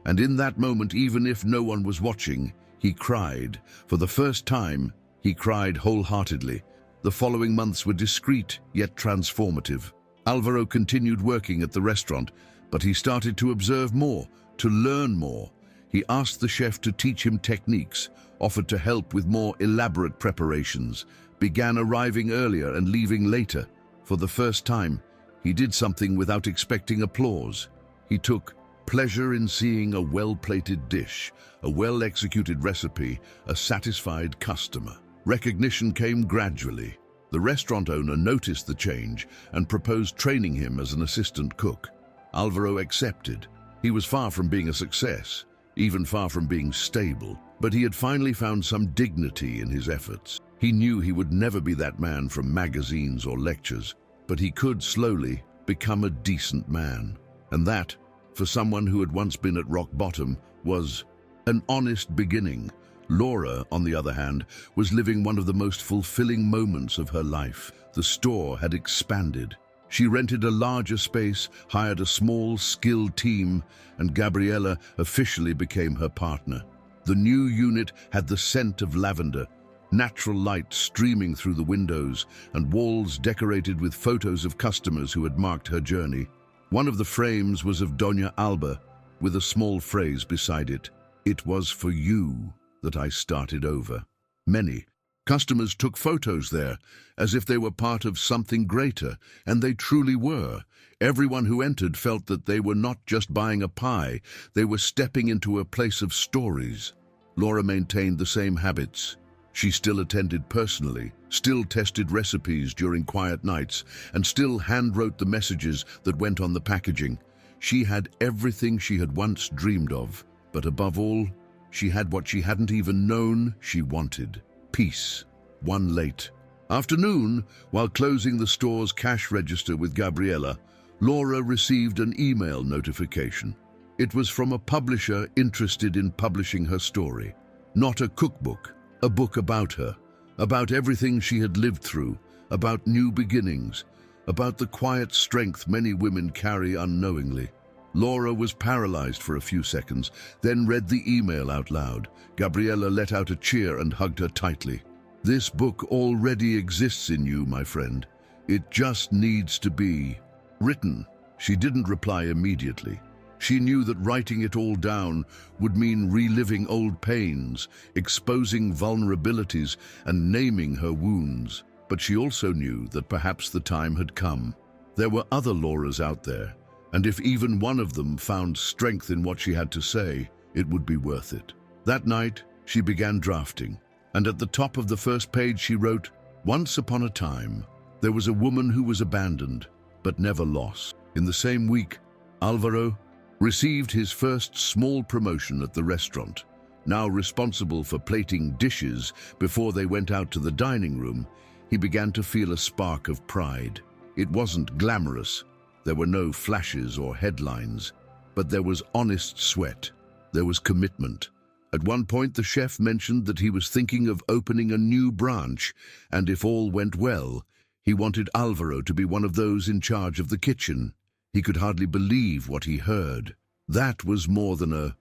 S1: And in that moment, even if no one was watching, he cried. For the first time, he cried wholeheartedly. The following months were discreet, yet transformative. Alvaro continued working at the restaurant, but he started to observe more, to learn more. He asked the chef to teach him techniques, offered to help with more elaborate preparations, began arriving earlier and leaving later. For the first time, he did something without expecting applause. He took pleasure in seeing a well-plated dish, a well-executed recipe, a satisfied customer. Recognition came gradually. The restaurant owner noticed the change and proposed training him as an assistant cook. Alvaro accepted. He was far from being a success, even far from being stable, but he had finally found some dignity in his efforts. He knew he would never be that man from magazines or lectures, but he could slowly become a decent man. And that, for someone who had once been at rock bottom, was an honest beginning. Laura, on the other hand, was living one of the most fulfilling moments of her life. The store had expanded. She rented a larger space, hired a small, skilled team, and Gabriela officially became her partner. The new unit had the scent of lavender, natural light streaming through the windows, and walls decorated with photos of customers who had marked her journey. One of the frames was of Doña Alba, with a small phrase beside it: "It was for you that I started over." Many customers took photos there, as if they were part of something greater, and they truly were. Everyone who entered felt that they were not just buying a pie, they were stepping into a place of stories. Laura maintained the same habits. She still attended personally, still tested recipes during quiet nights, and still handwrote the messages that went on the packaging. She had everything she had once dreamed of, but above all, she had what she hadn't even known she wanted: peace. One late afternoon, while closing the store's cash register with Gabriela, Laura received an email notification. It was from a publisher interested in publishing her story. Not a cookbook, a book about her, about everything she had lived through, about new beginnings, about the quiet strength many women carry unknowingly. Laura was paralyzed for a few seconds, then read the email out loud. Gabriela let out a cheer and hugged her tightly. "This book already exists in you, my friend. It just needs to be written." She didn't reply immediately. She knew that writing it all down would mean reliving old pains, exposing vulnerabilities, and naming her wounds. But she also knew that perhaps the time had come. There were other Lauras out there, and if even one of them found strength in what she had to say, it would be worth it. That night, she began drafting, and at the top of the first page she wrote, "Once upon a time, there was a woman who was abandoned, but never lost." In the same week, Alvaro received his first small promotion at the restaurant. Now responsible for plating dishes before they went out to the dining room, he began to feel a spark of pride. It wasn't glamorous. There were no flashes or headlines, but there was honest sweat. There was commitment. At one point, the chef mentioned that he was thinking of opening a new branch, and if all went well, he wanted Alvaro to be one of those in charge of the kitchen. He could hardly believe what he heard. That was more than a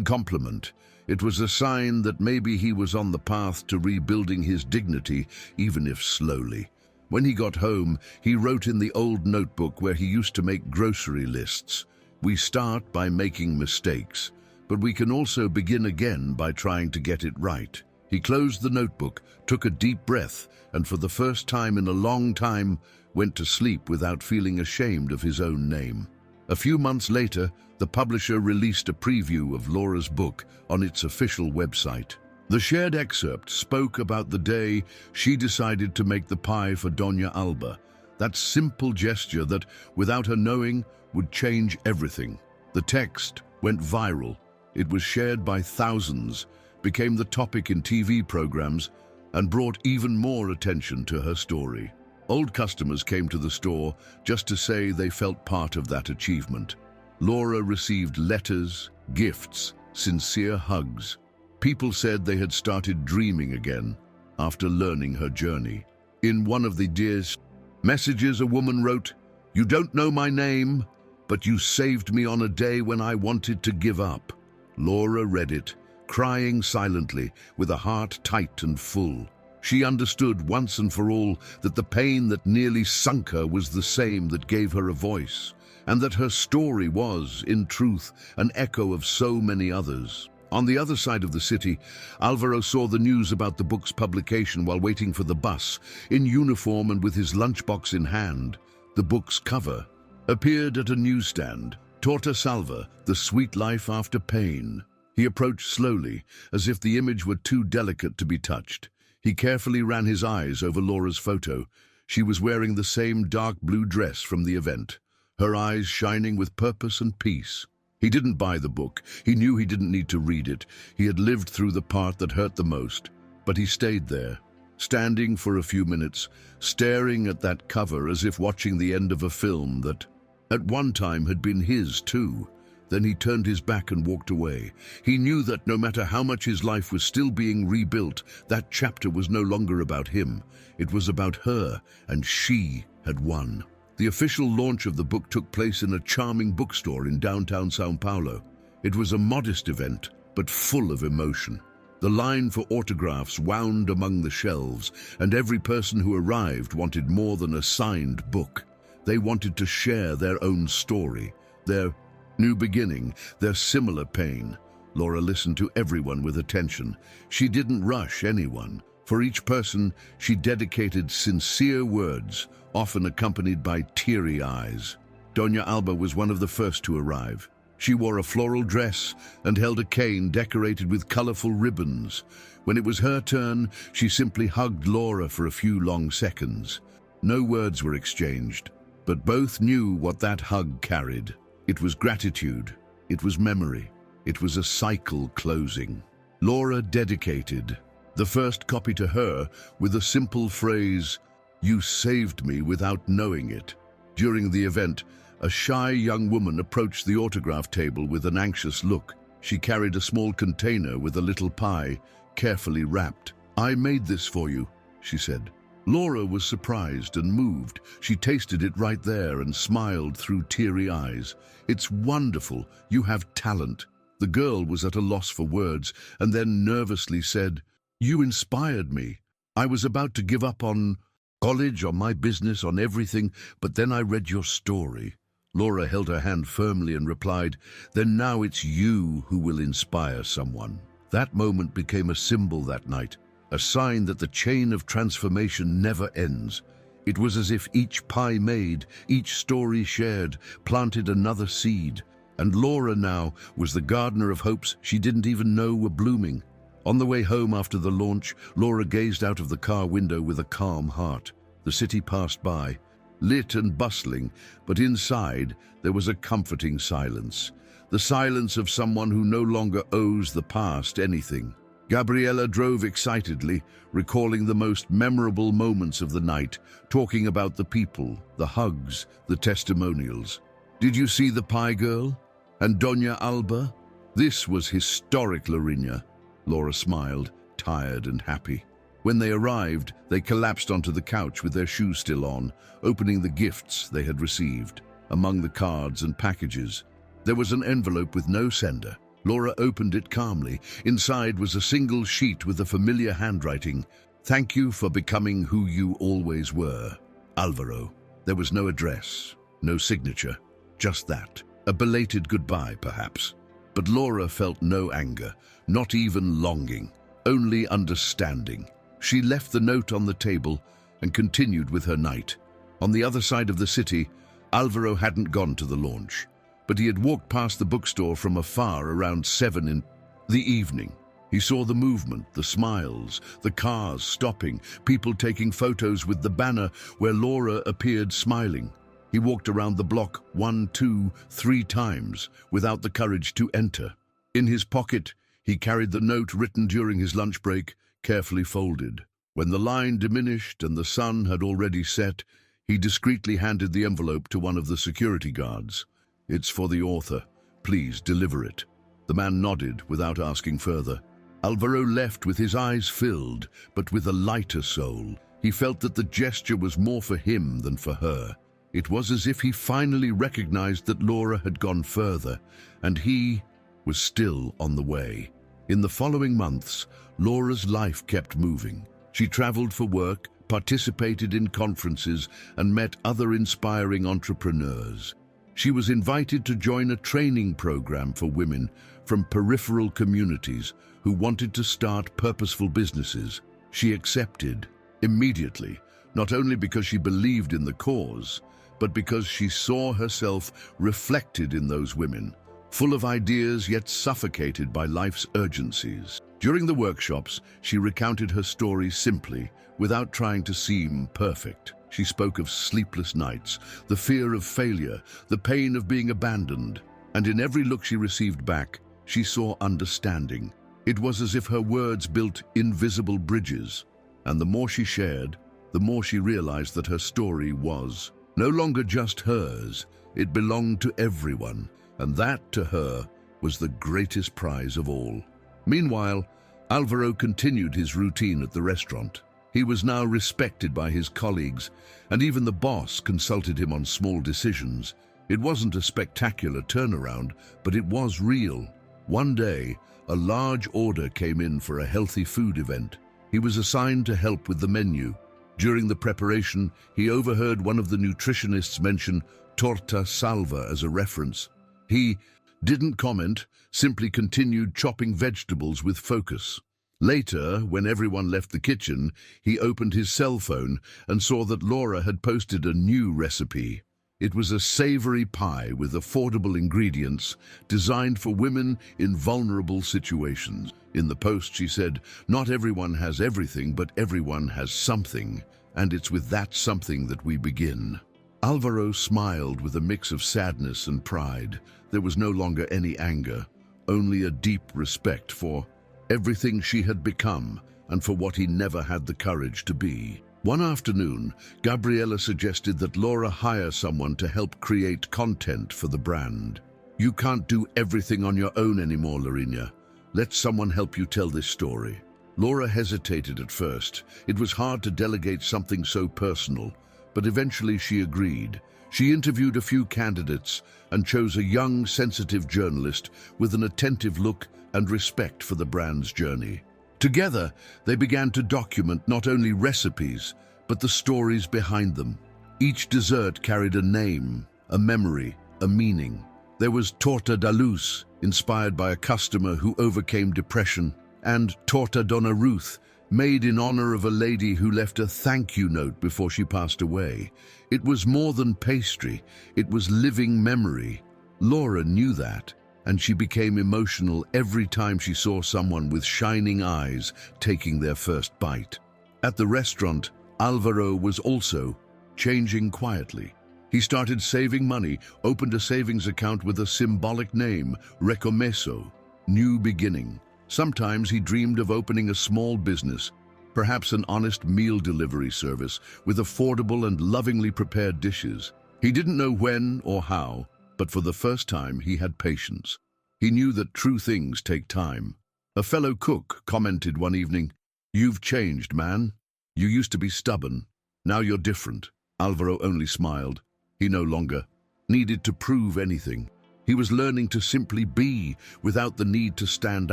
S1: compliment. It was a sign that maybe he was on the path to rebuilding his dignity, even if slowly. When he got home, he wrote in the old notebook where he used to make grocery lists, "We start by making mistakes, but we can also begin again by trying to get it right." He closed the notebook, took a deep breath, and for the first time in a long time, went to sleep without feeling ashamed of his own name. A few months later, the publisher released a preview of Laura's book on its official website. The shared excerpt spoke about the day she decided to make the pie for Doña Alba, that simple gesture that, without her knowing, would change everything. The text went viral. It was shared by thousands, became the topic in TV programs, and brought even more attention to her story. Old customers came to the store just to say they felt part of that achievement. Laura received letters, gifts, sincere hugs. People said they had started dreaming again. after learning her journey. In one of the dearest messages, a woman wrote, "You don't know my name, but you saved me on a day when I wanted to give up." Laura read it, crying silently, with a heart tight and full. She understood once and for all that the pain that nearly sunk her was the same that gave her a voice, and that her story was, in truth, an echo of so many others. On the other side of the city, Alvaro saw the news about the book's publication while waiting for the bus, in uniform and with his lunchbox in hand. The book's cover appeared at a newsstand, Torta Salva, The Sweet Life After Pain. He approached slowly, as if the image were too delicate to be touched. He carefully ran his eyes over Laura's photo. She was wearing the same dark blue dress from the event, her eyes shining with purpose and peace. He didn't buy the book. He knew he didn't need to read it. He had lived through the part that hurt the most. But he stayed there, standing for a few minutes, staring at that cover as if watching the end of a film that, at one time, had been his too. Then he turned his back and walked away. He knew that no matter how much his life was still being rebuilt, that chapter was no longer about him. It was about her, and she had won. The official launch of the book took place in a charming bookstore in downtown São Paulo. It was a modest event, but full of emotion. The line for autographs wound among the shelves, and every person who arrived wanted more than a signed book. They wanted to share their own story, their new beginning, their similar pain. Laura listened to everyone with attention. She didn't rush anyone. For each person, she dedicated sincere words, often accompanied by teary eyes. Doña Alba was one of the first to arrive. She wore a floral dress and held a cane decorated with colorful ribbons. When it was her turn, she simply hugged Laura for a few long seconds. No words were exchanged, but both knew what that hug carried. It was gratitude, it was memory, it was a cycle closing. Laura dedicated the first copy to her with a simple phrase, "You saved me without knowing it." During the event, a shy young woman approached the autograph table with an anxious look. She carried a small container with a little pie, carefully wrapped. "I made this for you," she said. Laura was surprised and moved. She tasted it right there and smiled through teary eyes. "It's wonderful. You have talent." The girl was at a loss for words and then nervously said, "You inspired me. I was about to give up on college, on my business, on everything, but then I read your story." Laura held her hand firmly and replied, "Then now it's you who will inspire someone." That moment became a symbol that night, a sign that the chain of transformation never ends. It was as if each pie made, each story shared, planted another seed. And Laura now was the gardener of hopes she didn't even know were blooming. On the way home after the launch, Laura gazed out of the car window with a calm heart. The city passed by, lit and bustling, but inside there was a comforting silence. The silence of someone who no longer owes the past anything. Gabriela drove excitedly, recalling the most memorable moments of the night, talking about the people, the hugs, the testimonials. "Did you see the pie girl? And Doña Alba?" This was historic, Lorena. Laura smiled, tired and happy. When they arrived, they collapsed onto the couch with their shoes still on, opening the gifts they had received. Among the cards and packages, there was an envelope with no sender. Laura opened it calmly. Inside was a single sheet with a familiar handwriting. "Thank you for becoming who you always were, Alvaro." There was no address, no signature, just that. A belated goodbye, perhaps. But Laura felt no anger, not even longing, only understanding. She left the note on the table and continued with her night. On the other side of the city, Alvaro hadn't gone to the launch, but he had walked past the bookstore from afar around 7 in the evening. He saw the movement, the smiles, the cars stopping, people taking photos with the banner where Laura appeared smiling. He walked around the block 1, 2, 3 times without the courage to enter. In his pocket, he carried the note written during his lunch break, carefully folded. When the line diminished and the sun had already set, he discreetly handed the envelope to one of the security guards. "It's for the author. Please deliver it." The man nodded without asking further. Alvaro left with his eyes filled, but with a lighter soul. He felt that the gesture was more for him than for her. It was as if he finally recognized that Laura had gone further, and he was still on the way. In the following months, Laura's life kept moving. She traveled for work, participated in conferences, and met other inspiring entrepreneurs. She was invited to join a training program for women from peripheral communities who wanted to start purposeful businesses. She accepted immediately, not only because she believed in the cause, but because she saw herself reflected in those women, full of ideas yet suffocated by life's urgencies. During the workshops, she recounted her story simply, without trying to seem perfect. She spoke of sleepless nights, the fear of failure, the pain of being abandoned, and in every look she received back, she saw understanding. It was as if her words built invisible bridges, and the more she shared, the more she realized that her story was no longer just hers, it belonged to everyone, and that, to her, was the greatest prize of all. Meanwhile, Alvaro continued his routine at the restaurant. He was now respected by his colleagues, and even the boss consulted him on small decisions. It wasn't a spectacular turnaround, but it was real. One day, a large order came in for a healthy food event. He was assigned to help with the menu. During the preparation, he overheard one of the nutritionists mention torta salva as a reference. He didn't comment, simply continued chopping vegetables with focus. Later, when everyone left the kitchen, he opened his cell phone and saw that Laura had posted a new recipe. It was a savory pie with affordable ingredients designed for women in vulnerable situations. In the post, she said, "Not everyone has everything, but everyone has something, and it's with that something that we begin." Alvaro smiled with a mix of sadness and pride. There was no longer any anger, only a deep respect for everything she had become and for what he never had the courage to be. One afternoon, Gabriela suggested that Laura hire someone to help create content for the brand. "You can't do everything on your own anymore, Lorena. Let someone help you tell this story." Laura hesitated at first. It was hard to delegate something so personal, but eventually she agreed. She interviewed a few candidates and chose a young, sensitive journalist with an attentive look and respect for the brand's journey. Together, they began to document not only recipes, but the stories behind them. Each dessert carried a name, a memory, a meaning. There was Torta da Luz, inspired by a customer who overcame depression, and Torta Dona Ruth, made in honor of a lady who left a thank you note before she passed away. It was more than pastry, it was living memory. Laura knew that, and she became emotional every time she saw someone with shining eyes taking their first bite. At the restaurant, Alvaro was also changing quietly. He started saving money, opened a savings account with a symbolic name, Recomeço, new beginning. Sometimes he dreamed of opening a small business, perhaps an honest meal delivery service with affordable and lovingly prepared dishes. He didn't know when or how, but for the first time he had patience. He knew that true things take time. A fellow cook commented one evening, "You've changed, man. You used to be stubborn. Now you're different." Alvaro only smiled. He no longer needed to prove anything. He was learning to simply be without the need to stand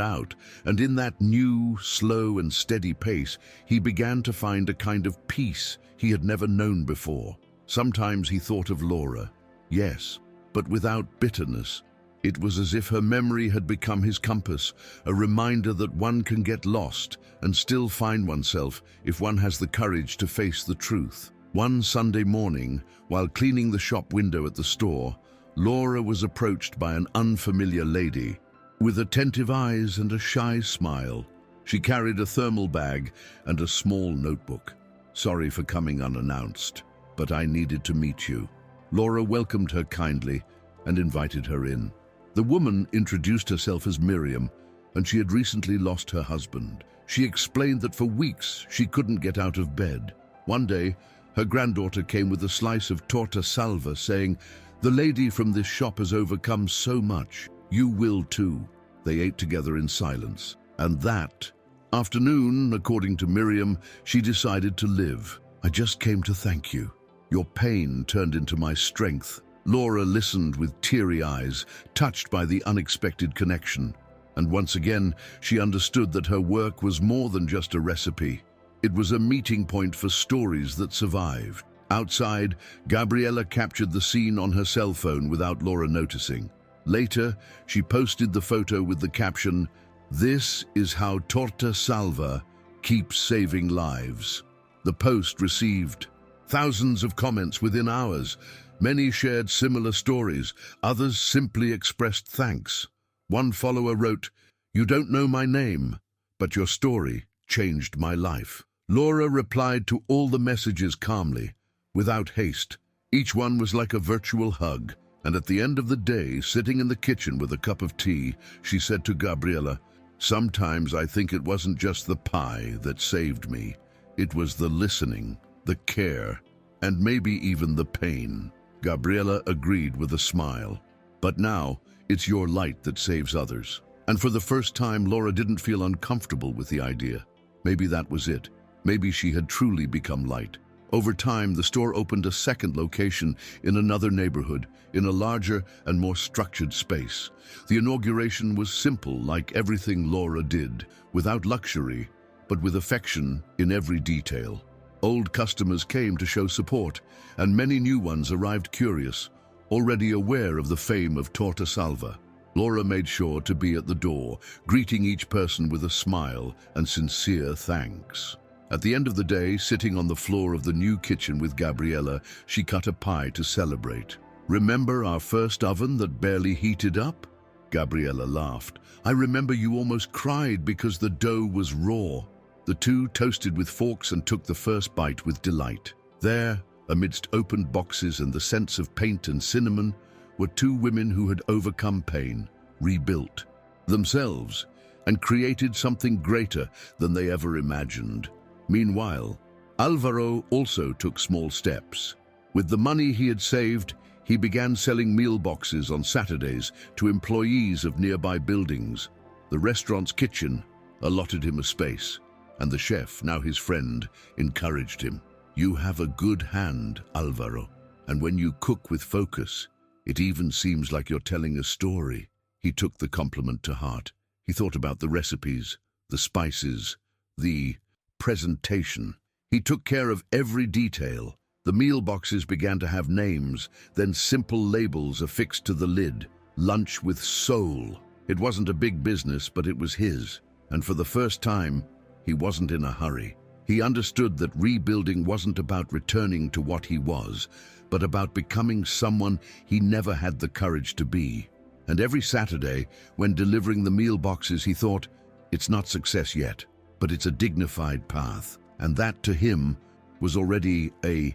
S1: out, and in that new, slow and steady pace, he began to find a kind of peace he had never known before. Sometimes he thought of Laura, yes, but without bitterness. It was as if her memory had become his compass, a reminder that one can get lost and still find oneself if one has the courage to face the truth. One Sunday morning, while cleaning the shop window at the store, Laura was approached by an unfamiliar lady. With attentive eyes and a shy smile, she carried a thermal bag and a small notebook. "Sorry for coming unannounced, but I needed to meet you." Laura welcomed her kindly and invited her in. The woman introduced herself as Miriam, and she had recently lost her husband. She explained that for weeks she couldn't get out of bed. One day, her granddaughter came with a slice of torta salva, saying, "The lady from this shop has overcome so much. You will too." They ate together in silence. And that afternoon, according to Miriam, she decided to live. "I just came to thank you. Your pain turned into my strength." Laura listened with teary eyes, touched by the unexpected connection. And once again, she understood that her work was more than just a recipe. It was a meeting point for stories that survived. Outside, Gabriella captured the scene on her cell phone without Laura noticing. Later, she posted the photo with the caption, "This is how Torta Salva keeps saving lives." The post received thousands of comments within hours. Many shared similar stories, others simply expressed thanks. One follower wrote, "You don't know my name, but your story changed my life." Laura replied to all the messages calmly, without haste. Each one was like a virtual hug, and at the end of the day, sitting in the kitchen with a cup of tea, she said to Gabriella, "Sometimes I think it wasn't just the pie that saved me. It was the listening, the care, and maybe even the pain." Gabriella agreed with a smile. "But now, it's your light that saves others." And for the first time, Laura didn't feel uncomfortable with the idea. Maybe that was it. Maybe she had truly become light. Over time, the store opened a second location in another neighborhood, in a larger and more structured space. The inauguration was simple, like everything Laura did, without luxury, but with affection in every detail. Old customers came to show support, and many new ones arrived curious, already aware of the fame of Torta Salva. Laura made sure to be at the door, greeting each person with a smile and sincere thanks. At the end of the day, sitting on the floor of the new kitchen with Gabriella, she cut a pie to celebrate. "Remember our first oven that barely heated up?" Gabriella laughed. "I remember you almost cried because the dough was raw." The two toasted with forks and took the first bite with delight. There, amidst opened boxes and the scents of paint and cinnamon, were two women who had overcome pain, rebuilt themselves, and created something greater than they ever imagined. Meanwhile, Alvaro also took small steps. With the money he had saved, he began selling meal boxes on Saturdays to employees of nearby buildings. The restaurant's kitchen allotted him a space, and the chef, now his friend, encouraged him. "You have a good hand, Alvaro, and when you cook with focus, it even seems like you're telling a story." He took the compliment to heart. He thought about the recipes, the spices, the presentation. He took care of every detail. The meal boxes began to have names, then simple labels affixed to the lid. "Lunch with Soul." It wasn't a big business, but it was his. And for the first time, he wasn't in a hurry. He understood that rebuilding wasn't about returning to what he was, but about becoming someone he never had the courage to be. And every Saturday, when delivering the meal boxes, he thought, "It's not success yet, but it's a dignified path." And that, to him, was already a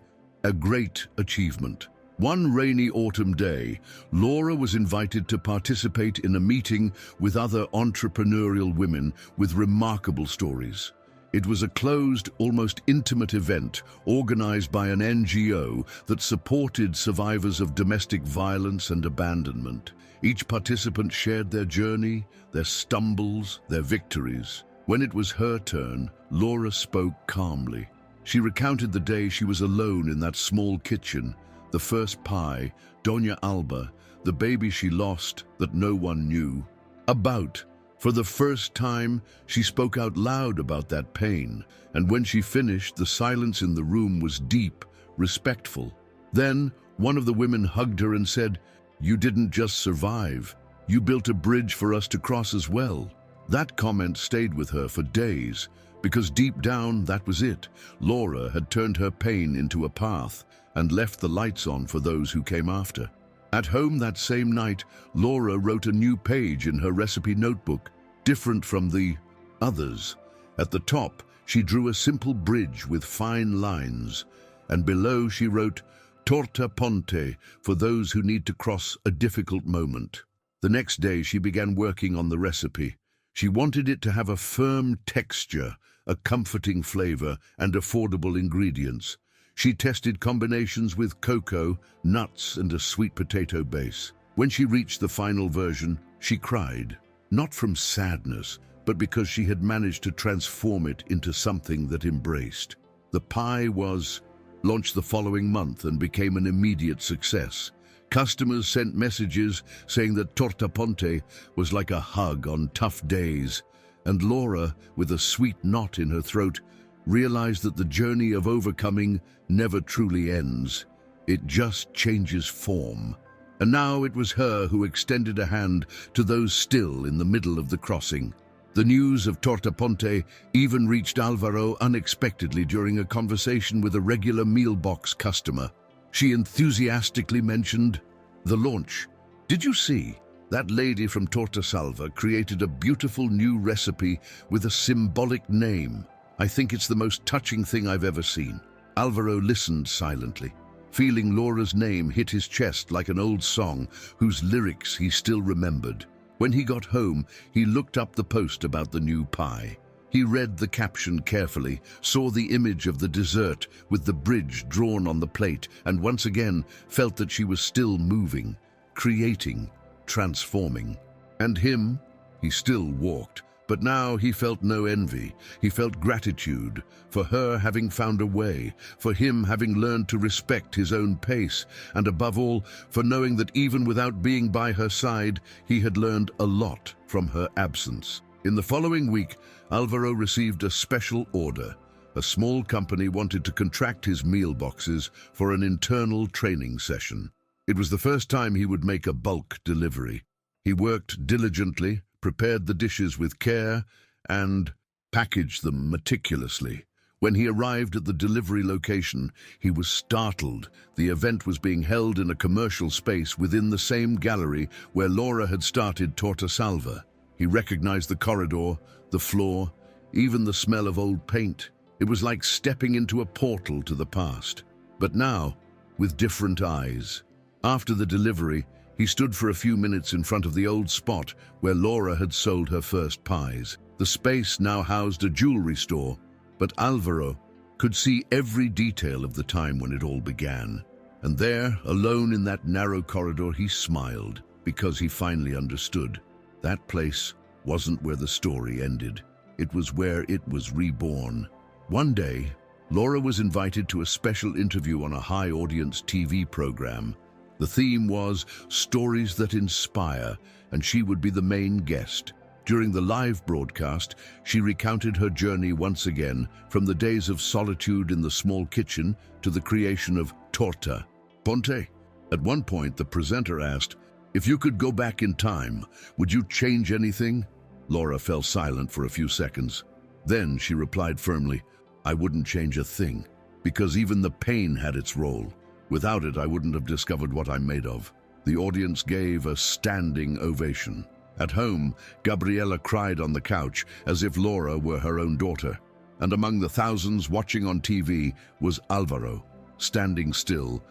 S1: great achievement. One rainy autumn day, Laura was invited to participate in a meeting with other entrepreneurial women with remarkable stories. It was a closed, almost intimate event organized by an NGO that supported survivors of domestic violence and abandonment. Each participant shared their journey, their stumbles, their victories. When it was her turn, Laura spoke calmly. She recounted the day she was alone in that small kitchen, the first pie, Doña Alba, the baby she lost that no one knew about. For the first time, she spoke out loud about that pain, and when she finished, the silence in the room was deep, respectful. Then, one of the women hugged her and said, "You didn't just survive, you built a bridge for us to cross as well." That comment stayed with her for days, because deep down, that was it. Laura had turned her pain into a path and left the lights on for those who came after. At home that same night, Laura wrote a new page in her recipe notebook, different from the others. At the top, she drew a simple bridge with fine lines, and below she wrote, "Torta Ponte," for those who need to cross a difficult moment. The next day, she began working on the recipe. She wanted it to have a firm texture, a comforting flavor, and affordable ingredients. She tested combinations with cocoa, nuts, and a sweet potato base. When she reached the final version, she cried, not from sadness, but because she had managed to transform it into something that embraced. The pie was launched the following month and became an immediate success. Customers sent messages saying that torta ponte was like a hug on tough days, and Laura, with a sweet knot in her throat, realized that the journey of overcoming never truly ends. It just changes form. And now it was her who extended a hand to those still in the middle of the crossing. The news of torta ponte even reached Alvaro unexpectedly during a conversation with a regular meal box customer. She enthusiastically mentioned the launch. "Did you see? That lady from Torta Salva created a beautiful new recipe with a symbolic name. I think it's the most touching thing I've ever seen." Alvaro listened silently, feeling Laura's name hit his chest like an old song whose lyrics he still remembered. When he got home, he looked up the post about the new pie. He read the caption carefully, saw the image of the dessert with the bridge drawn on the plate, and once again felt that she was still moving, creating, transforming. And him, he still walked, but now he felt no envy. He felt gratitude for her having found a way, for him having learned to respect his own pace, and above all, for knowing that even without being by her side, he had learned a lot from her absence. In the following week, Alvaro received a special order. A small company wanted to contract his meal boxes for an internal training session. It was the first time he would make a bulk delivery. He worked diligently, prepared the dishes with care, and packaged them meticulously. When he arrived at the delivery location, he was startled. The event was being held in a commercial space within the same gallery where Laura had started Torta Salva. He recognized the corridor, the floor, even the smell of old paint. It was like stepping into a portal to the past. But now, with different eyes. After the delivery, he stood for a few minutes in front of the old spot where Laura had sold her first pies. The space now housed a jewelry store, but Alvaro could see every detail of the time when it all began. And there, alone in that narrow corridor, he smiled because he finally understood. That place wasn't where the story ended. It was where it was reborn. One day, Laura was invited to a special interview on a high-audience TV program. The theme was Stories That Inspire, and she would be the main guest. During the live broadcast, she recounted her journey once again, from the days of solitude in the small kitchen to the creation of Torta Ponte. At one point, the presenter asked, "If you could go back in time, would you change anything?" Laura fell silent for a few seconds. Then she replied firmly, "I wouldn't change a thing, because even the pain had its role. Without it, I wouldn't have discovered what I'm made of." The audience gave a standing ovation. At home, Gabriela cried on the couch as if Laura were her own daughter. And among the thousands watching on TV was Alvaro, standing still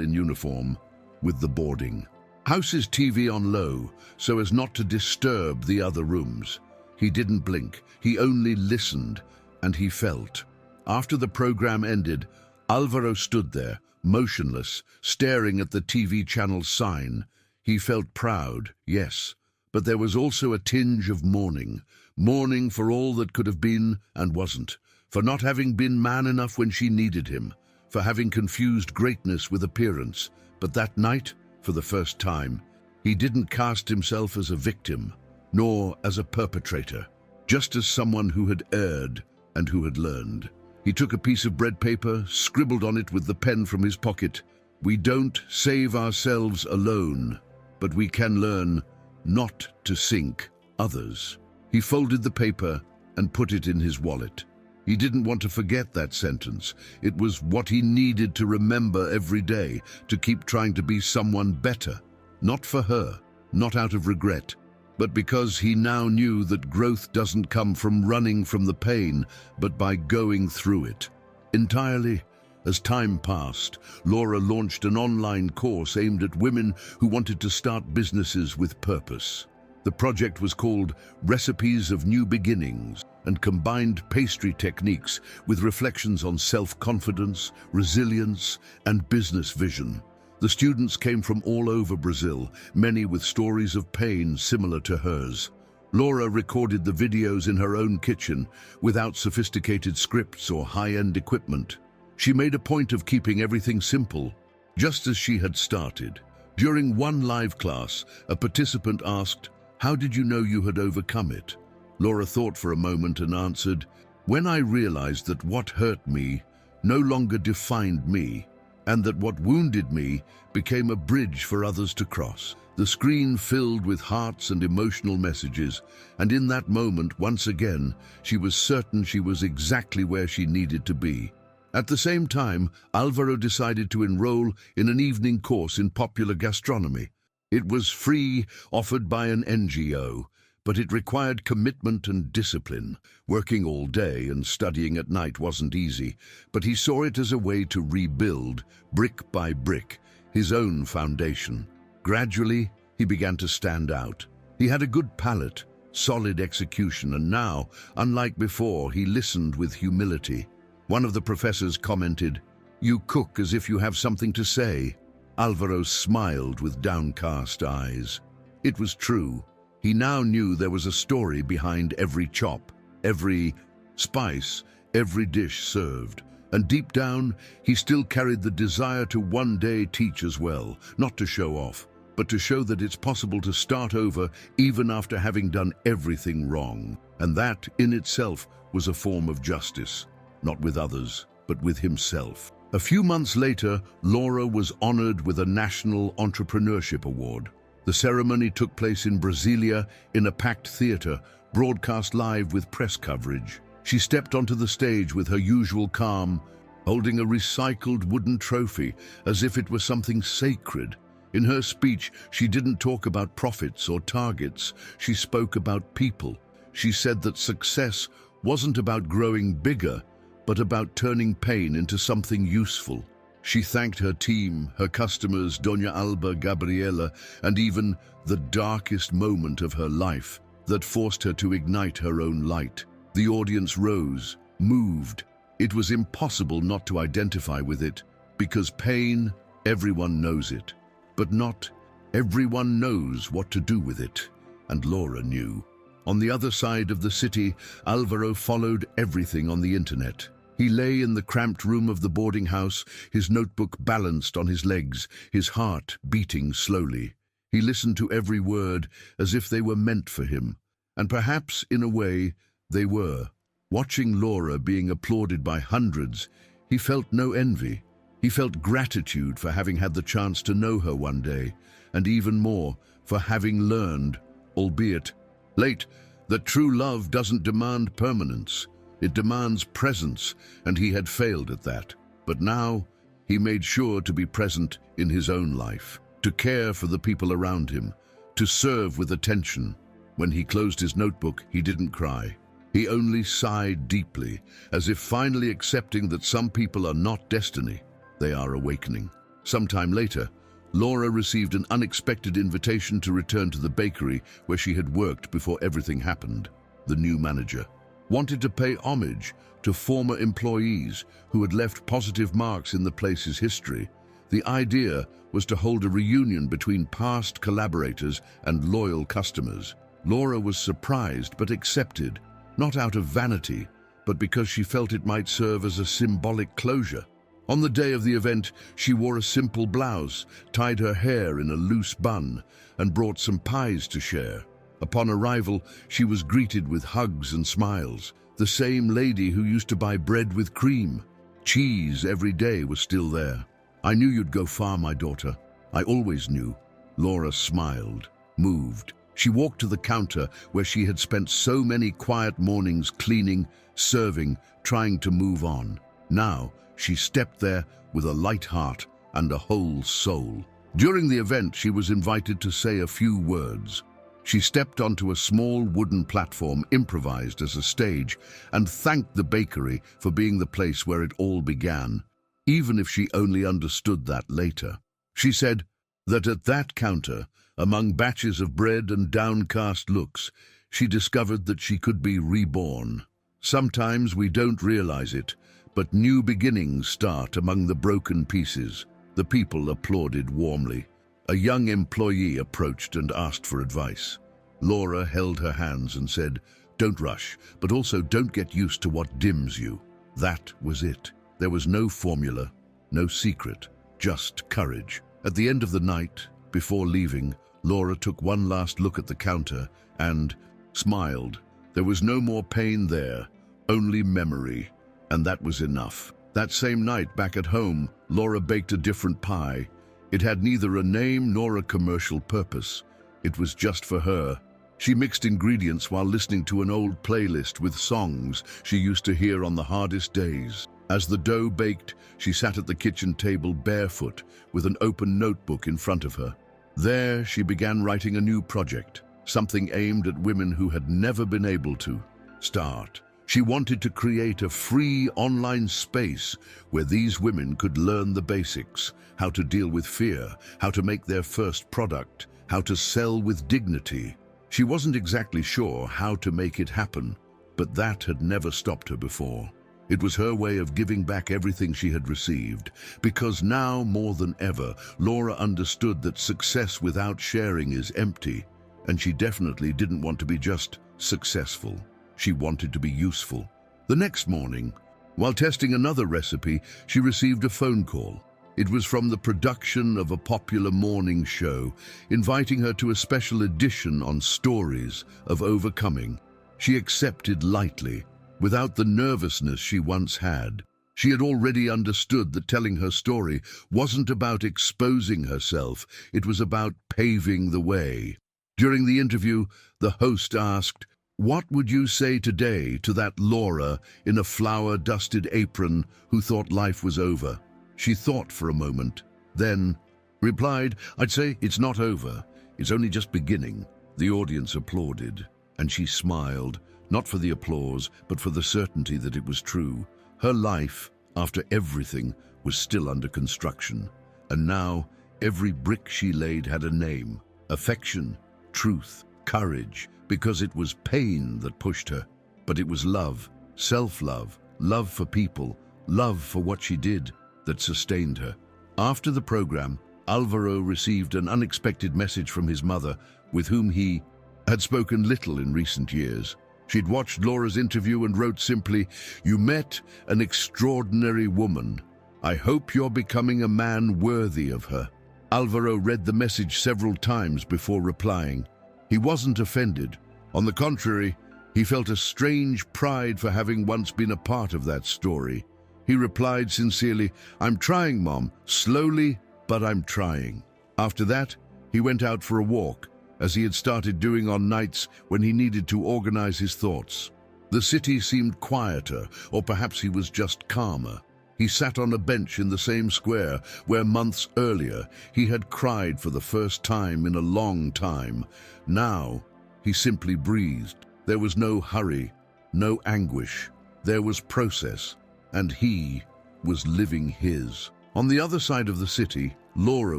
S1: in uniform, with the boarding. House's TV on low, so as not to disturb the other rooms. He didn't blink, he only listened, and he felt. After the program ended, Alvaro stood there, motionless, staring at the TV channel's sign. He felt proud, yes, but there was also a tinge of mourning. Mourning for all that could have been and wasn't, for not having been man enough when she needed him, for having confused greatness with appearance. But that night, for the first time, he didn't cast himself as a victim, nor as a perpetrator, just as someone who had erred and who had learned. He took a piece of bread paper, scribbled on it with the pen from his pocket, "We don't save ourselves alone, but we can learn not to sink others." He folded the paper and put it in his wallet. He didn't want to forget that sentence. It was what he needed to remember every day, to keep trying to be someone better. Not for her, not out of regret, but because he now knew that growth doesn't come from running from the pain, but by going through it. Entirely. As time passed, Laura launched an online course aimed at women who wanted to start businesses with purpose. The project was called Recipes of New Beginnings and combined pastry techniques with reflections on self-confidence, resilience, and business vision. The students came from all over Brazil, many with stories of pain similar to hers. Laura recorded the videos in her own kitchen without sophisticated scripts or high-end equipment. She made a point of keeping everything simple, just as she had started. During one live class, a participant asked, "How did you know you had overcome it?" Laura thought for a moment and answered, "When I realized that what hurt me no longer defined me, and that what wounded me became a bridge for others to cross." The screen filled with hearts and emotional messages, and in that moment, once again, she was certain she was exactly where she needed to be. At the same time, Alvaro decided to enroll in an evening course in popular gastronomy. It was free, offered by an NGO, but it required commitment and discipline. Working all day and studying at night wasn't easy, but he saw it as a way to rebuild, brick by brick, his own foundation. Gradually, he began to stand out. He had a good palate, solid execution, and now, unlike before, he listened with humility. One of the professors commented, "You cook as if you have something to say." Alvaro smiled with downcast eyes. It was true. He now knew there was a story behind every chop, every spice, every dish served. And deep down, he still carried the desire to one day teach as well, not to show off, but to show that it's possible to start over even after having done everything wrong. And that, in itself, was a form of justice, not with others, but with himself. A few months later, Laura was honored with a National Entrepreneurship Award. The ceremony took place in Brasilia in a packed theater, broadcast live with press coverage. She stepped onto the stage with her usual calm, holding a recycled wooden trophy as if it was something sacred. In her speech, she didn't talk about profits or targets. She spoke about people. She said that success wasn't about growing bigger, but about turning pain into something useful. She thanked her team, her customers, Doña Alba, Gabriela, and even the darkest moment of her life that forced her to ignite her own light. The audience rose, moved. It was impossible not to identify with it, because pain, everyone knows it. But not everyone knows what to do with it, and Laura knew. On the other side of the city, Alvaro followed everything on the internet. He lay in the cramped room of the boarding house, his notebook balanced on his legs, his heart beating slowly. He listened to every word as if they were meant for him, and perhaps, in a way, they were. Watching Laura being applauded by hundreds, he felt no envy. He felt gratitude for having had the chance to know her one day, and even more for having learned, albeit late, that true love doesn't demand permanence. It demands presence, and he had failed at that. But now, he made sure to be present in his own life, to care for the people around him, to serve with attention. When he closed his notebook, he didn't cry. He only sighed deeply, as if finally accepting that some people are not destiny. They are awakening. Sometime later, Laura received an unexpected invitation to return to the bakery where she had worked before everything happened. The new manager wanted to pay homage to former employees who had left positive marks in the place's history. The idea was to hold a reunion between past collaborators and loyal customers. Laura was surprised but accepted, not out of vanity, but because she felt it might serve as a symbolic closure. On the day of the event, she wore a simple blouse, tied her hair in a loose bun, and brought some pies to share. Upon arrival, she was greeted with hugs and smiles. The same lady who used to buy bread with cream. Cheese every day was still there. "I knew you'd go far, my daughter. I always knew." Laura smiled, moved. She walked to the counter where she had spent so many quiet mornings cleaning, serving, trying to move on. Now, she stepped there with a light heart and a whole soul. During the event, she was invited to say a few words. She stepped onto a small wooden platform improvised as a stage and thanked the bakery for being the place where it all began, even if she only understood that later. She said that at that counter, among batches of bread and downcast looks, she discovered that she could be reborn. Sometimes we don't realize it, but new beginnings start among the broken pieces. The people applauded warmly. A young employee approached and asked for advice. Laura held her hands and said, "Don't rush, but also don't get used to what dims you." That was it. There was no formula, no secret, just courage. At the end of the night, before leaving, Laura took one last look at the counter and smiled. There was no more pain there, only memory, and that was enough. That same night, back at home, Laura baked a different pie. It had neither a name nor a commercial purpose. It was just for her. She mixed ingredients while listening to an old playlist with songs she used to hear on the hardest days. As the dough baked, she sat at the kitchen table barefoot with an open notebook in front of her. There, she began writing a new project, something aimed at women who had never been able to start. She wanted to create a free online space where these women could learn the basics, how to deal with fear, how to make their first product, how to sell with dignity. She wasn't exactly sure how to make it happen, but that had never stopped her before. It was her way of giving back everything she had received, because now, more than ever, Laura understood that success without sharing is empty, and she definitely didn't want to be just successful. She wanted to be useful. The next morning, while testing another recipe, she received a phone call. It was from the production of a popular morning show, inviting her to a special edition on stories of overcoming. She accepted lightly, without the nervousness she once had. She had already understood that telling her story wasn't about exposing herself, it was about paving the way. During the interview, the host asked, "What would you say today to that Laura in a flour-dusted apron who thought life was over?" She thought for a moment, then replied, "I'd say it's not over. It's only just beginning." The audience applauded, and she smiled, not for the applause, but for the certainty that it was true. Her life, after everything, was still under construction. And now, every brick she laid had a name: affection, truth, courage, because it was pain that pushed her. But it was love, self-love, love for people, love for what she did, that sustained her. After the program, Alvaro received an unexpected message from his mother, with whom he had spoken little in recent years. She'd watched Laura's interview and wrote simply, "You met an extraordinary woman. I hope you're becoming a man worthy of her." Alvaro read the message several times before replying. He wasn't offended. On the contrary, he felt a strange pride for having once been a part of that story. He replied sincerely, "I'm trying, Mom, slowly, but I'm trying." After that, he went out for a walk, as he had started doing on nights when he needed to organize his thoughts. The city seemed quieter, or perhaps he was just calmer. He sat on a bench in the same square where months earlier he had cried for the first time in a long time. Now, he simply breathed. There was no hurry, no anguish. There was process, and he was living his. On the other side of the city, Laura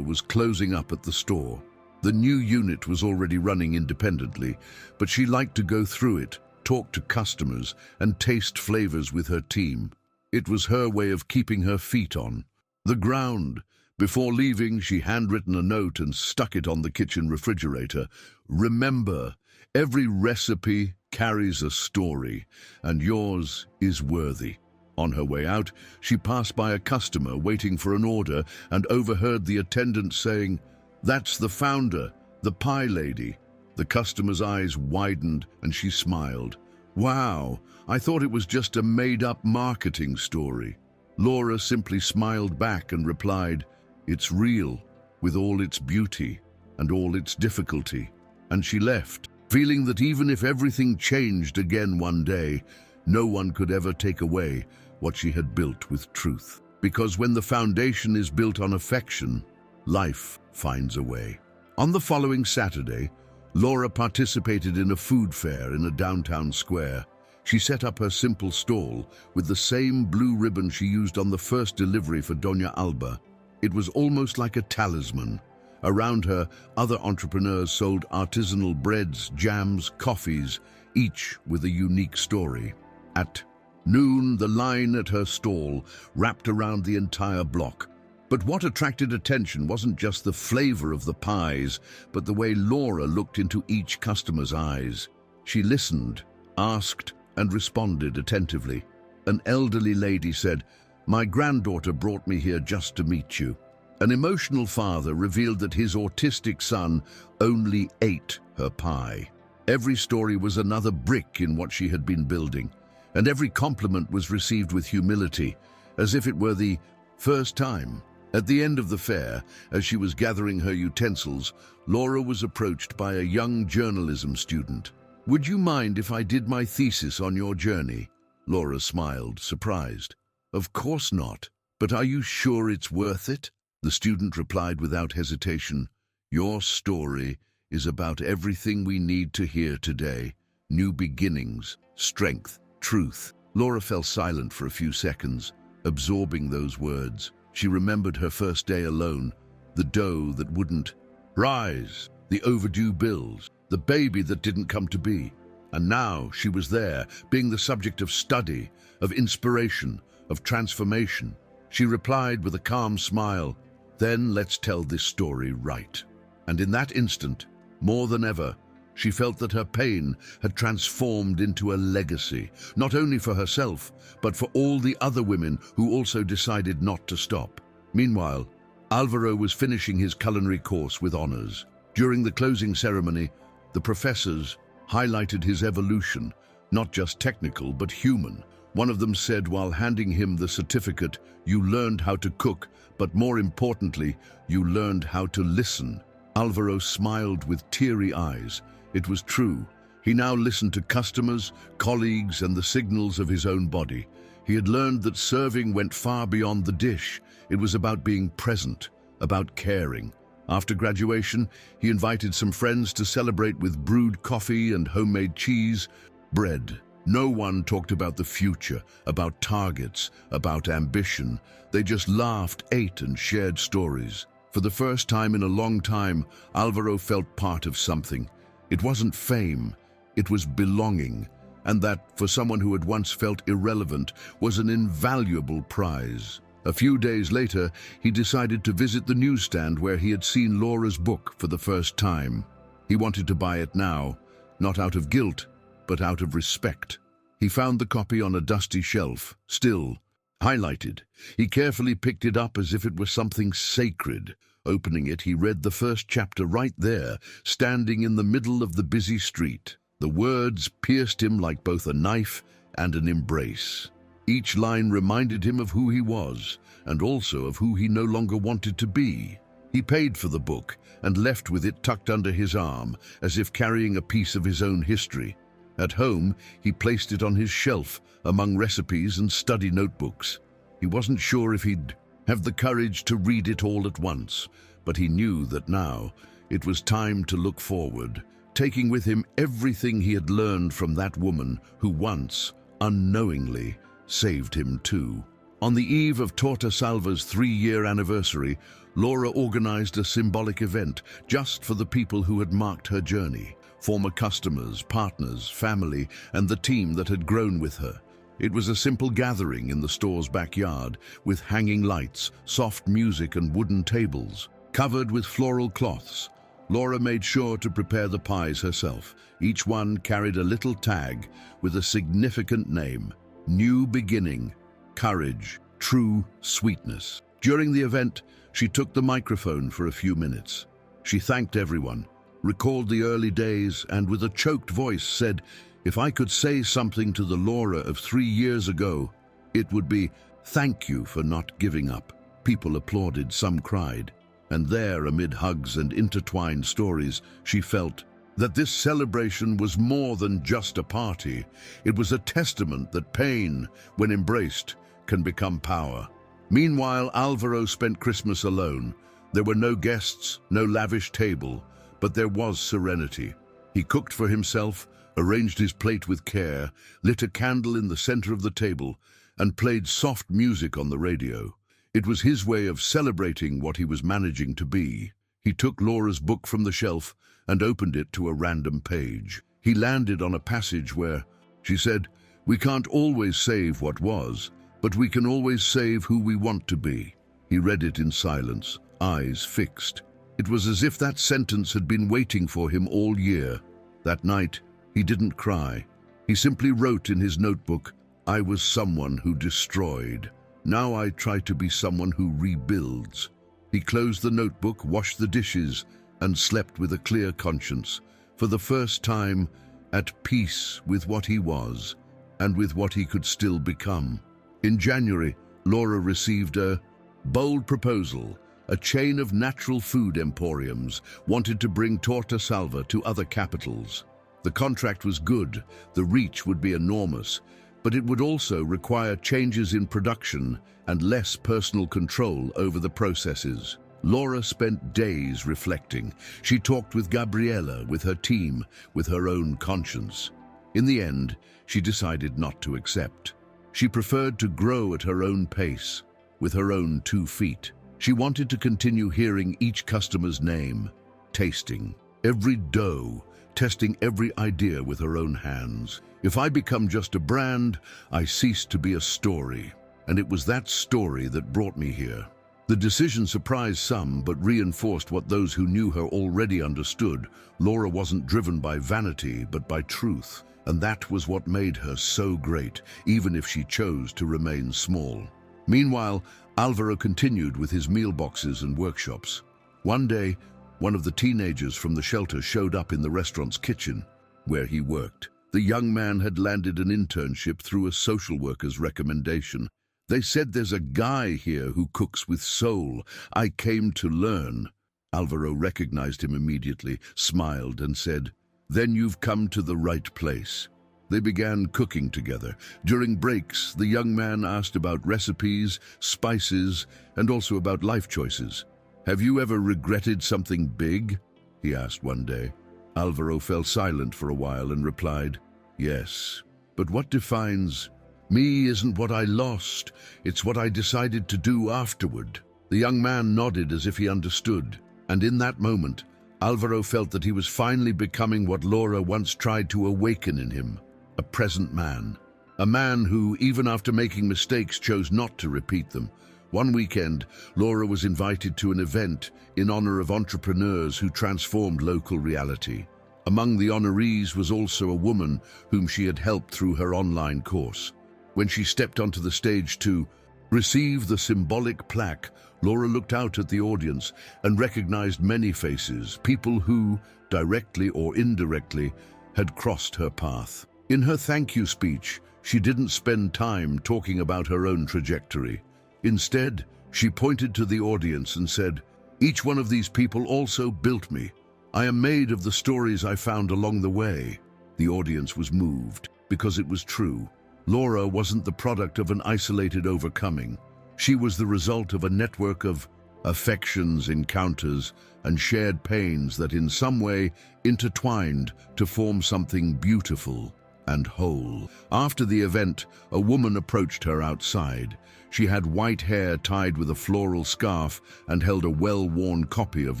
S1: was closing up at the store. The new unit was already running independently, but she liked to go through it, talk to customers, and taste flavors with her team. It was her way of keeping her feet on the ground. Before leaving, she handwritten a note and stuck it on the kitchen refrigerator. "Remember, every recipe carries a story, and yours is worthy." On her way out, she passed by a customer waiting for an order and overheard the attendant saying, "That's the founder, the pie lady." The customer's eyes widened and she smiled. "Wow, I thought it was just a made-up marketing story." Laura simply smiled back and replied, "It's real, with all its beauty and all its difficulty." And she left, feeling that even if everything changed again one day, no one could ever take away what she had built with truth. Because when the foundation is built on affection, life finds a way. On the following Saturday, Laura participated in a food fair in a downtown square. She set up her simple stall with the same blue ribbon she used on the first delivery for Doña Alba. It was almost like a talisman. Around her, other entrepreneurs sold artisanal breads, jams, coffees, each with a unique story. At noon, the line at her stall wrapped around the entire block. But what attracted attention wasn't just the flavor of the pies, but the way Laura looked into each customer's eyes. She listened, asked, and responded attentively. An elderly lady said, "My granddaughter brought me here just to meet you." An emotional father revealed that his autistic son only ate her pie. Every story was another brick in what she had been building, and every compliment was received with humility, as if it were the first time. At the end of the fair, as she was gathering her utensils, Laura was approached by a young journalism student. "Would you mind if I did my thesis on your journey?" Laura smiled, surprised. "Of course not, but are you sure it's worth it?" The student replied without hesitation, "Your story is about everything we need to hear today. New beginnings, strength, truth." Laura fell silent for a few seconds, absorbing those words. She remembered her first day alone, the dough that wouldn't rise, the overdue bills, the baby that didn't come to be. And now she was there, being the subject of study, of inspiration, of transformation. She replied with a calm smile, "Then let's tell this story right." And in that instant, more than ever, she felt that her pain had transformed into a legacy, not only for herself, but for all the other women who also decided not to stop. Meanwhile, Alvaro was finishing his culinary course with honors. During the closing ceremony, the professors highlighted his evolution, not just technical, but human. One of them said while handing him the certificate, "You learned how to cook, but more importantly, you learned how to listen." Alvaro smiled with teary eyes. It was true. He now listened to customers, colleagues, and the signals of his own body. He had learned that serving went far beyond the dish. It was about being present, about caring. After graduation, he invited some friends to celebrate with brewed coffee and homemade cheese, bread. No one talked about the future, about targets, about ambition. They just laughed, ate, and shared stories. For the first time in a long time, Alvaro felt part of something. It wasn't fame, it was belonging, and that, for someone who had once felt irrelevant, was an invaluable prize. A few days later, he decided to visit the newsstand where he had seen Laura's book for the first time. He wanted to buy it now, not out of guilt, but out of respect. He found the copy on a dusty shelf, still, highlighted. He carefully picked it up as if it were something sacred. Opening it, he read the first chapter right there, standing in the middle of the busy street. The words pierced him like both a knife and an embrace. Each line reminded him of who he was, and also of who he no longer wanted to be. He paid for the book and left with it tucked under his arm, as if carrying a piece of his own history. At home, he placed it on his shelf, among recipes and study notebooks. He wasn't sure if he'd have the courage to read it all at once, but he knew that now it was time to look forward, taking with him everything he had learned from that woman who once, unknowingly, saved him too. On the eve of Torta Salva's 3-year anniversary, Laura organized a symbolic event just for the people who had marked her journey, former customers, partners, family, and the team that had grown with her. It was a simple gathering in the store's backyard, with hanging lights, soft music, and wooden tables. Covered with floral cloths, Laura made sure to prepare the pies herself. Each one carried a little tag with a significant name: New Beginning, Courage, True Sweetness. During the event, she took the microphone for a few minutes. She thanked everyone, recalled the early days, and with a choked voice said, "If I could say something to the Laura of 3 years ago, it would be, thank you for not giving up." People applauded, some cried. And there, amid hugs and intertwined stories, she felt that this celebration was more than just a party. It was a testament that pain, when embraced, can become power. Meanwhile, Alvaro spent Christmas alone. There were no guests, no lavish table, but there was serenity. He cooked for himself, arranged his plate with care, lit a candle in the center of the table, and played soft music on the radio. It was his way of celebrating what he was managing to be. He took Laura's book from the shelf and opened it to a random page. He landed on a passage where she said, "We can't always save what was, but we can always save who we want to be." He read it in silence, eyes fixed. It was as if that sentence had been waiting for him all year. That night, he didn't cry. He simply wrote in his notebook, "I was someone who destroyed. Now I try to be someone who rebuilds." He closed the notebook, washed the dishes, and slept with a clear conscience, for the first time at peace with what he was and with what he could still become. In January, Laura received a bold proposal. A chain of natural food emporiums wanted to bring torta salva to other capitals. The contract was good, the reach would be enormous, but it would also require changes in production and less personal control over the processes. Laura spent days reflecting. She talked with Gabriella, with her team, with her own conscience. In the end, she decided not to accept. She preferred to grow at her own pace, with her own 2 feet. She wanted to continue hearing each customer's name, tasting every dough, testing every idea with her own hands. If I become just a brand, I cease to be a story. And it was that story that brought me here. The decision surprised some, but reinforced what those who knew her already understood. Laura wasn't driven by vanity, but by truth. And that was what made her so great, even if she chose to remain small. Meanwhile, Alvaro continued with his meal boxes and workshops. One day, one of the teenagers from the shelter showed up in the restaurant's kitchen, where he worked. The young man had landed an internship through a social worker's recommendation. "They said there's a guy here who cooks with soul. I came to learn." Alvaro recognized him immediately, smiled, and said, "Then you've come to the right place." They began cooking together. During breaks, the young man asked about recipes, spices, and also about life choices. "Have you ever regretted something big?" he asked one day. Alvaro fell silent for a while and replied, "Yes. But what defines me isn't what I lost, it's what I decided to do afterward." The young man nodded as if he understood, and in that moment, Alvaro felt that he was finally becoming what Laura once tried to awaken in him. A present man. A man who, even after making mistakes, chose not to repeat them. One weekend, Laura was invited to an event in honor of entrepreneurs who transformed local reality. Among the honorees was also a woman whom she had helped through her online course. When she stepped onto the stage to receive the symbolic plaque, Laura looked out at the audience and recognized many faces, people who, directly or indirectly, had crossed her path. In her thank you speech, she didn't spend time talking about her own trajectory. Instead, she pointed to the audience and said, "Each one of these people also built me. I am made of the stories I found along the way." The audience was moved, because it was true. Laura wasn't the product of an isolated overcoming. She was the result of a network of affections, encounters, and shared pains that in some way intertwined to form something beautiful and whole. After the event, a woman approached her outside. She had white hair tied with a floral scarf and held a well-worn copy of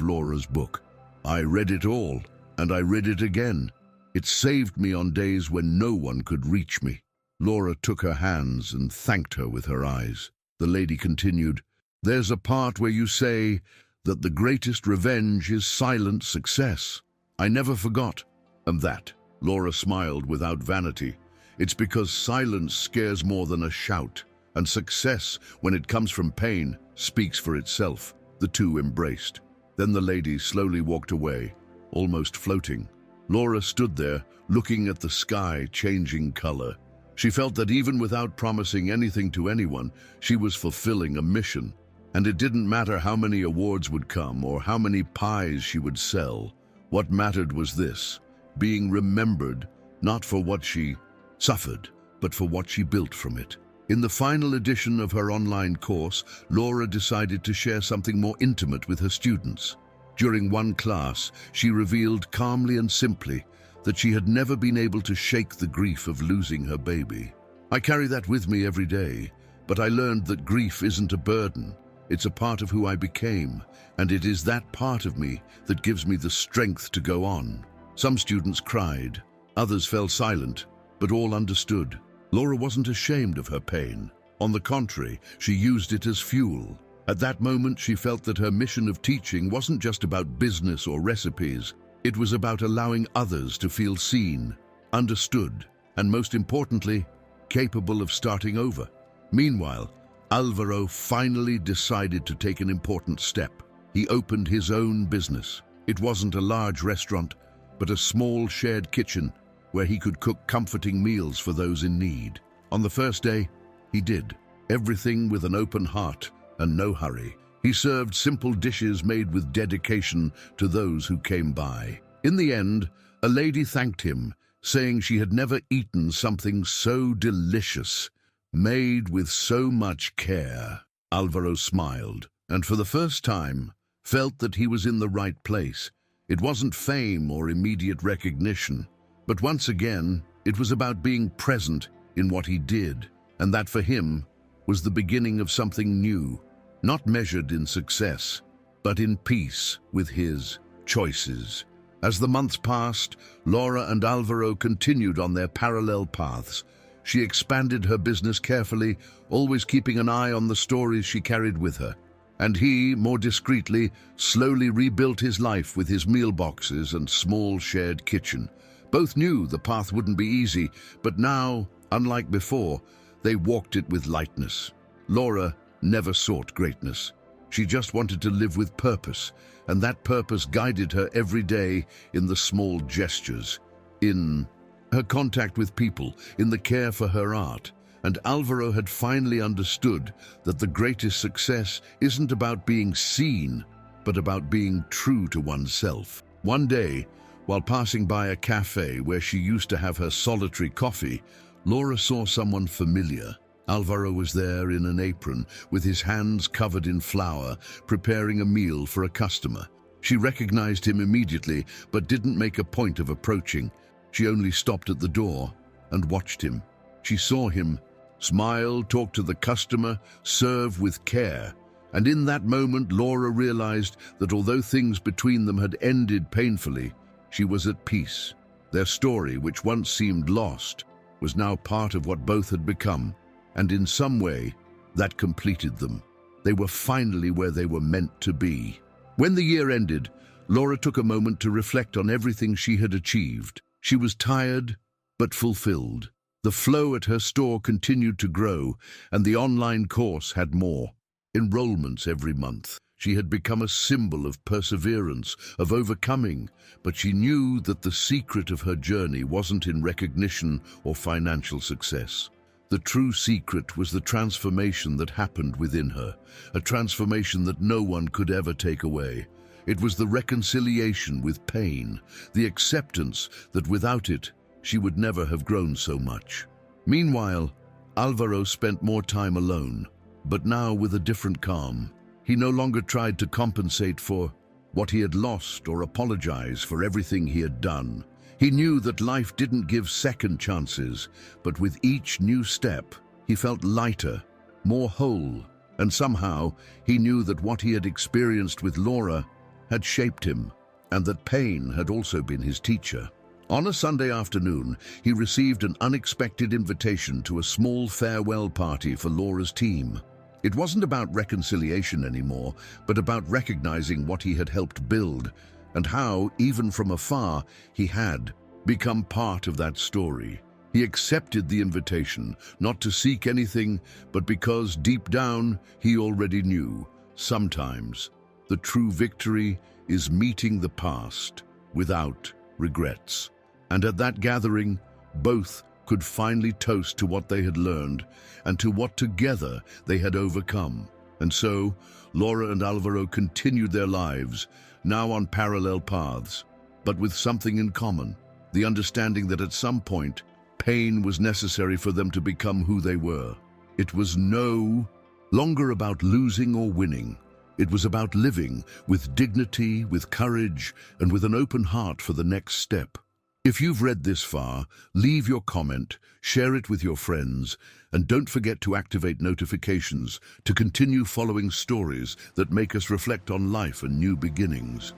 S1: Laura's book. "I read it all, and I read it again. It saved me on days when no one could reach me." Laura took her hands and thanked her with her eyes. The lady continued, "There's a part where you say that the greatest revenge is silent success. I never forgot." And that, Laura smiled without vanity. "It's because silence scares more than a shout, and success, when it comes from pain, speaks for itself." The two embraced. Then the lady slowly walked away, almost floating. Laura stood there, looking at the sky changing color. She felt that even without promising anything to anyone, she was fulfilling a mission. And it didn't matter how many awards would come or how many pies she would sell. What mattered was this: being remembered, not for what she suffered, but for what she built from it. In the final edition of her online course, Laura decided to share something more intimate with her students. During one class, she revealed calmly and simply that she had never been able to shake the grief of losing her baby. "I carry that with me every day, but I learned that grief isn't a burden. It's a part of who I became, and it is that part of me that gives me the strength to go on." Some students cried, others fell silent, but all understood. Laura wasn't ashamed of her pain. On the contrary, she used it as fuel. At that moment, she felt that her mission of teaching wasn't just about business or recipes. It was about allowing others to feel seen, understood, and most importantly, capable of starting over. Meanwhile, Alvaro finally decided to take an important step. He opened his own business. It wasn't a large restaurant, but a small shared kitchen where he could cook comforting meals for those in need. On the first day, he did everything with an open heart and no hurry. He served simple dishes made with dedication to those who came by. In the end, a lady thanked him, saying she had never eaten something so delicious, made with so much care. Alvaro smiled, and for the first time, felt that he was in the right place. It wasn't fame or immediate recognition, but once again, it was about being present in what he did, and that for him was the beginning of something new, not measured in success, but in peace with his choices. As the months passed, Laura and Alvaro continued on their parallel paths. She expanded her business carefully, always keeping an eye on the stories she carried with her. And he, more discreetly, slowly rebuilt his life with his meal boxes and small shared kitchen. Both knew the path wouldn't be easy, but now, unlike before, they walked it with lightness. Laura never sought greatness. She just wanted to live with purpose, and that purpose guided her every day in the small gestures, in her contact with people, in the care for her art. And Alvaro had finally understood that the greatest success isn't about being seen, but about being true to oneself. One day, while passing by a cafe where she used to have her solitary coffee, Laura saw someone familiar. Alvaro was there in an apron, with his hands covered in flour, preparing a meal for a customer. She recognized him immediately, but didn't make a point of approaching. She only stopped at the door and watched him. She saw him smile, talk to the customer, serve with care. And in that moment, Laura realized that although things between them had ended painfully, she was at peace. Their story, which once seemed lost, was now part of what both had become. And in some way, that completed them. They were finally where they were meant to be. When the year ended, Laura took a moment to reflect on everything she had achieved. She was tired, but fulfilled. The flow at her store continued to grow, and the online course had more enrollments every month. She had become a symbol of perseverance, of overcoming, but she knew that the secret of her journey wasn't in recognition or financial success. The true secret was the transformation that happened within her, a transformation that no one could ever take away. It was the reconciliation with pain, the acceptance that without it, she would never have grown so much. Meanwhile, Alvaro spent more time alone, but now with a different calm. He no longer tried to compensate for what he had lost or apologize for everything he had done. He knew that life didn't give second chances, but with each new step, he felt lighter, more whole, and somehow he knew that what he had experienced with Laura had shaped him, and that pain had also been his teacher. On a Sunday afternoon, he received an unexpected invitation to a small farewell party for Laura's team. It wasn't about reconciliation anymore, but about recognizing what he had helped build, and how, even from afar, he had become part of that story. He accepted the invitation, not to seek anything, but because deep down he already knew, sometimes, the true victory is meeting the past without regrets. And at that gathering, both could finally toast to what they had learned and to what together they had overcome. And so, Laura and Alvaro continued their lives, now on parallel paths, but with something in common, the understanding that at some point, pain was necessary for them to become who they were. It was no longer about losing or winning. It was about living with dignity, with courage, and with an open heart for the next step. If you've read this far, leave your comment, share it with your friends, and don't forget to activate notifications to continue following stories that make us reflect on life and new beginnings.